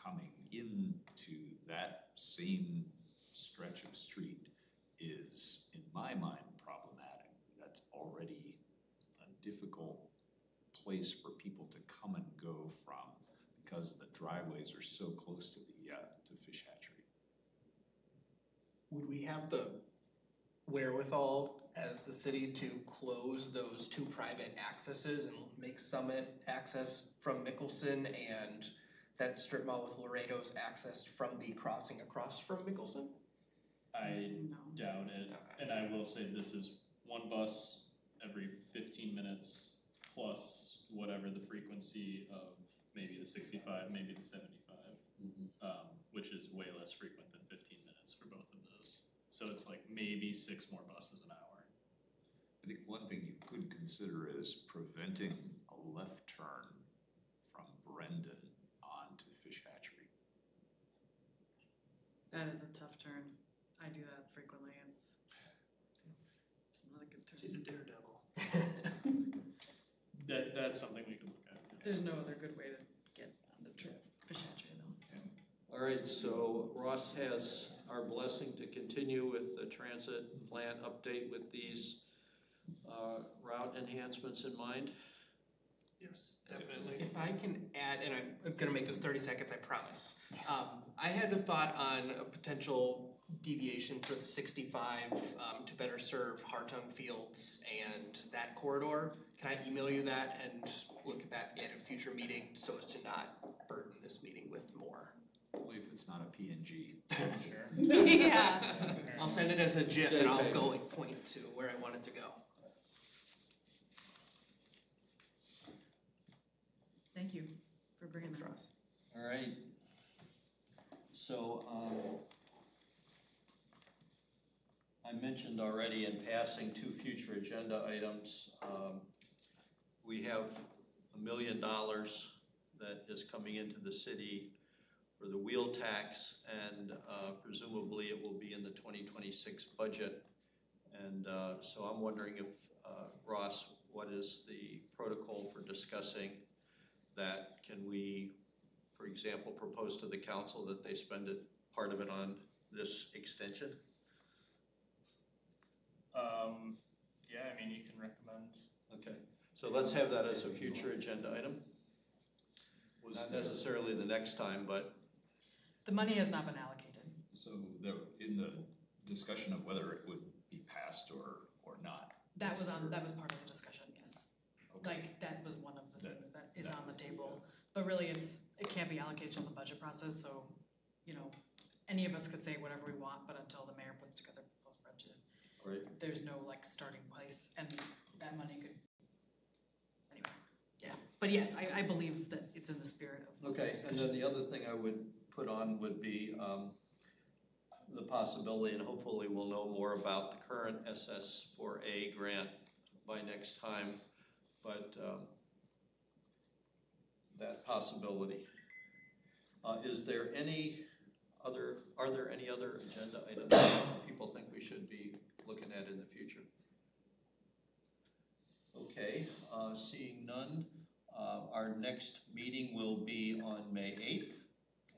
coming into that same stretch of street is, in my mind, problematic. That's already a difficult place for people to come and go from because the driveways are so close to the to Fish Hatchery. Would we have the wherewithal as the city to close those two private accesses and make Summit access from Mickelson and that strip mall with Laredo's accessed from the crossing across from Mickelson? I No. doubt it. Okay. And I will say this is one bus every 15 minutes plus whatever the frequency of maybe the 65, maybe the 75, which is way less frequent than 15 minutes for both of those. So it's like maybe 6 more buses an hour. I think one thing you could consider is preventing a left turn from Brendan onto Fish Hatchery. That is a tough turn. I do that frequently. It's not a good turn. She's a daredevil. That's something we can look at. There's no other good way to get on the Fish Hatchery though. All right, so Ross has our blessing to continue with the transit plan update with these route enhancements in mind. Yes, definitely. If I can add, and I'm gonna make this 30 seconds, I promise. I had a thought on a potential deviation for the 65 to better serve Hartung Fields and that corridor. Can I email you that and look at that at a future meeting so as to not burden this meeting with more? Only if it's not a PNG. Sure. Yeah. I'll send it as a GIF and I'll go and point to where I want it to go. Thank you for bringing Thanks, that. Ross. All right. So I mentioned already in passing 2 future agenda items. We have $1 million that is coming into the city for the wheel tax, and presumably it will be in the 2026 budget. And so I'm wondering if, Ross, what is the protocol for discussing that? Can we, for example, propose to the council that they spend part of it on this extension? Yeah, I mean, you can recommend. Okay, so let's have that as a future agenda item. Not necessarily the next time, but The money has not been allocated. So there, in the discussion of whether it would be passed or not. That was part of the discussion, yes. Okay. Like, that was one of the things that is that on the would be, table. But really, it can't be allocated till the budget process, so, you know, any of us could say whatever we want, but until the mayor puts together a proposed budget, right. there's no like starting place, and that money could, anyway. But yes, I believe that it's in the spirit of. Okay, and discussions. then the other thing I would put on would be the possibility, and hopefully we'll know more about the current SS4A grant by next time, but that possibility. Is there any other, are there any other agenda items that people think we should be looking at in the future? Okay, seeing none, our next meeting will be on May 8th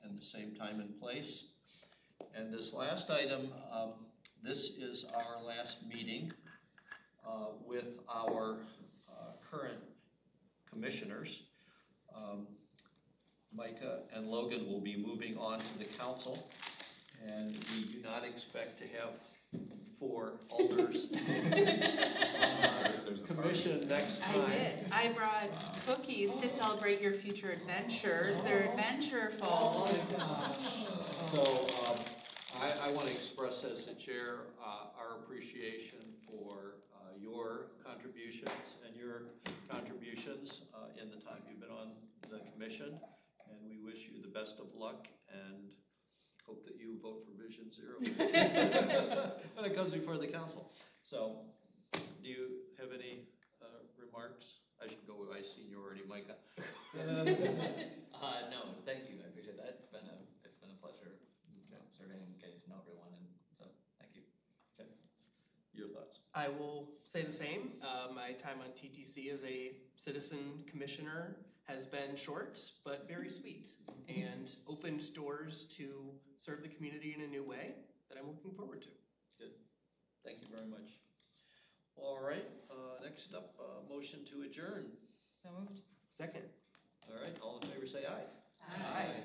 and the same time and place. And this last item, this is our last meeting with our current commissioners. Micah and Logan will be moving on to the council, and we do not expect to have 4 alders commission next time. I did. I brought cookies to celebrate your future adventures. They're adventureful. So I want to express as the chair our appreciation for your contributions and your contributions in the time you've been on the commission. And we wish you the best of luck and hope that you vote for Vision Zero when it comes before the council. So, do you have any remarks? I should go by seniority, Micah. No, thank you. I appreciate that. It's been a pleasure serving and getting to know everyone, and so thank you. Okay. Your thoughts? I will say the same. My time on TTC as a citizen commissioner has been short, but very sweet, and opened doors to serve the community in a new way that I'm looking forward to. Good. Thank you very much. All right, next up, motion to adjourn. So moved. Second. All right, all in favor say aye. Aye.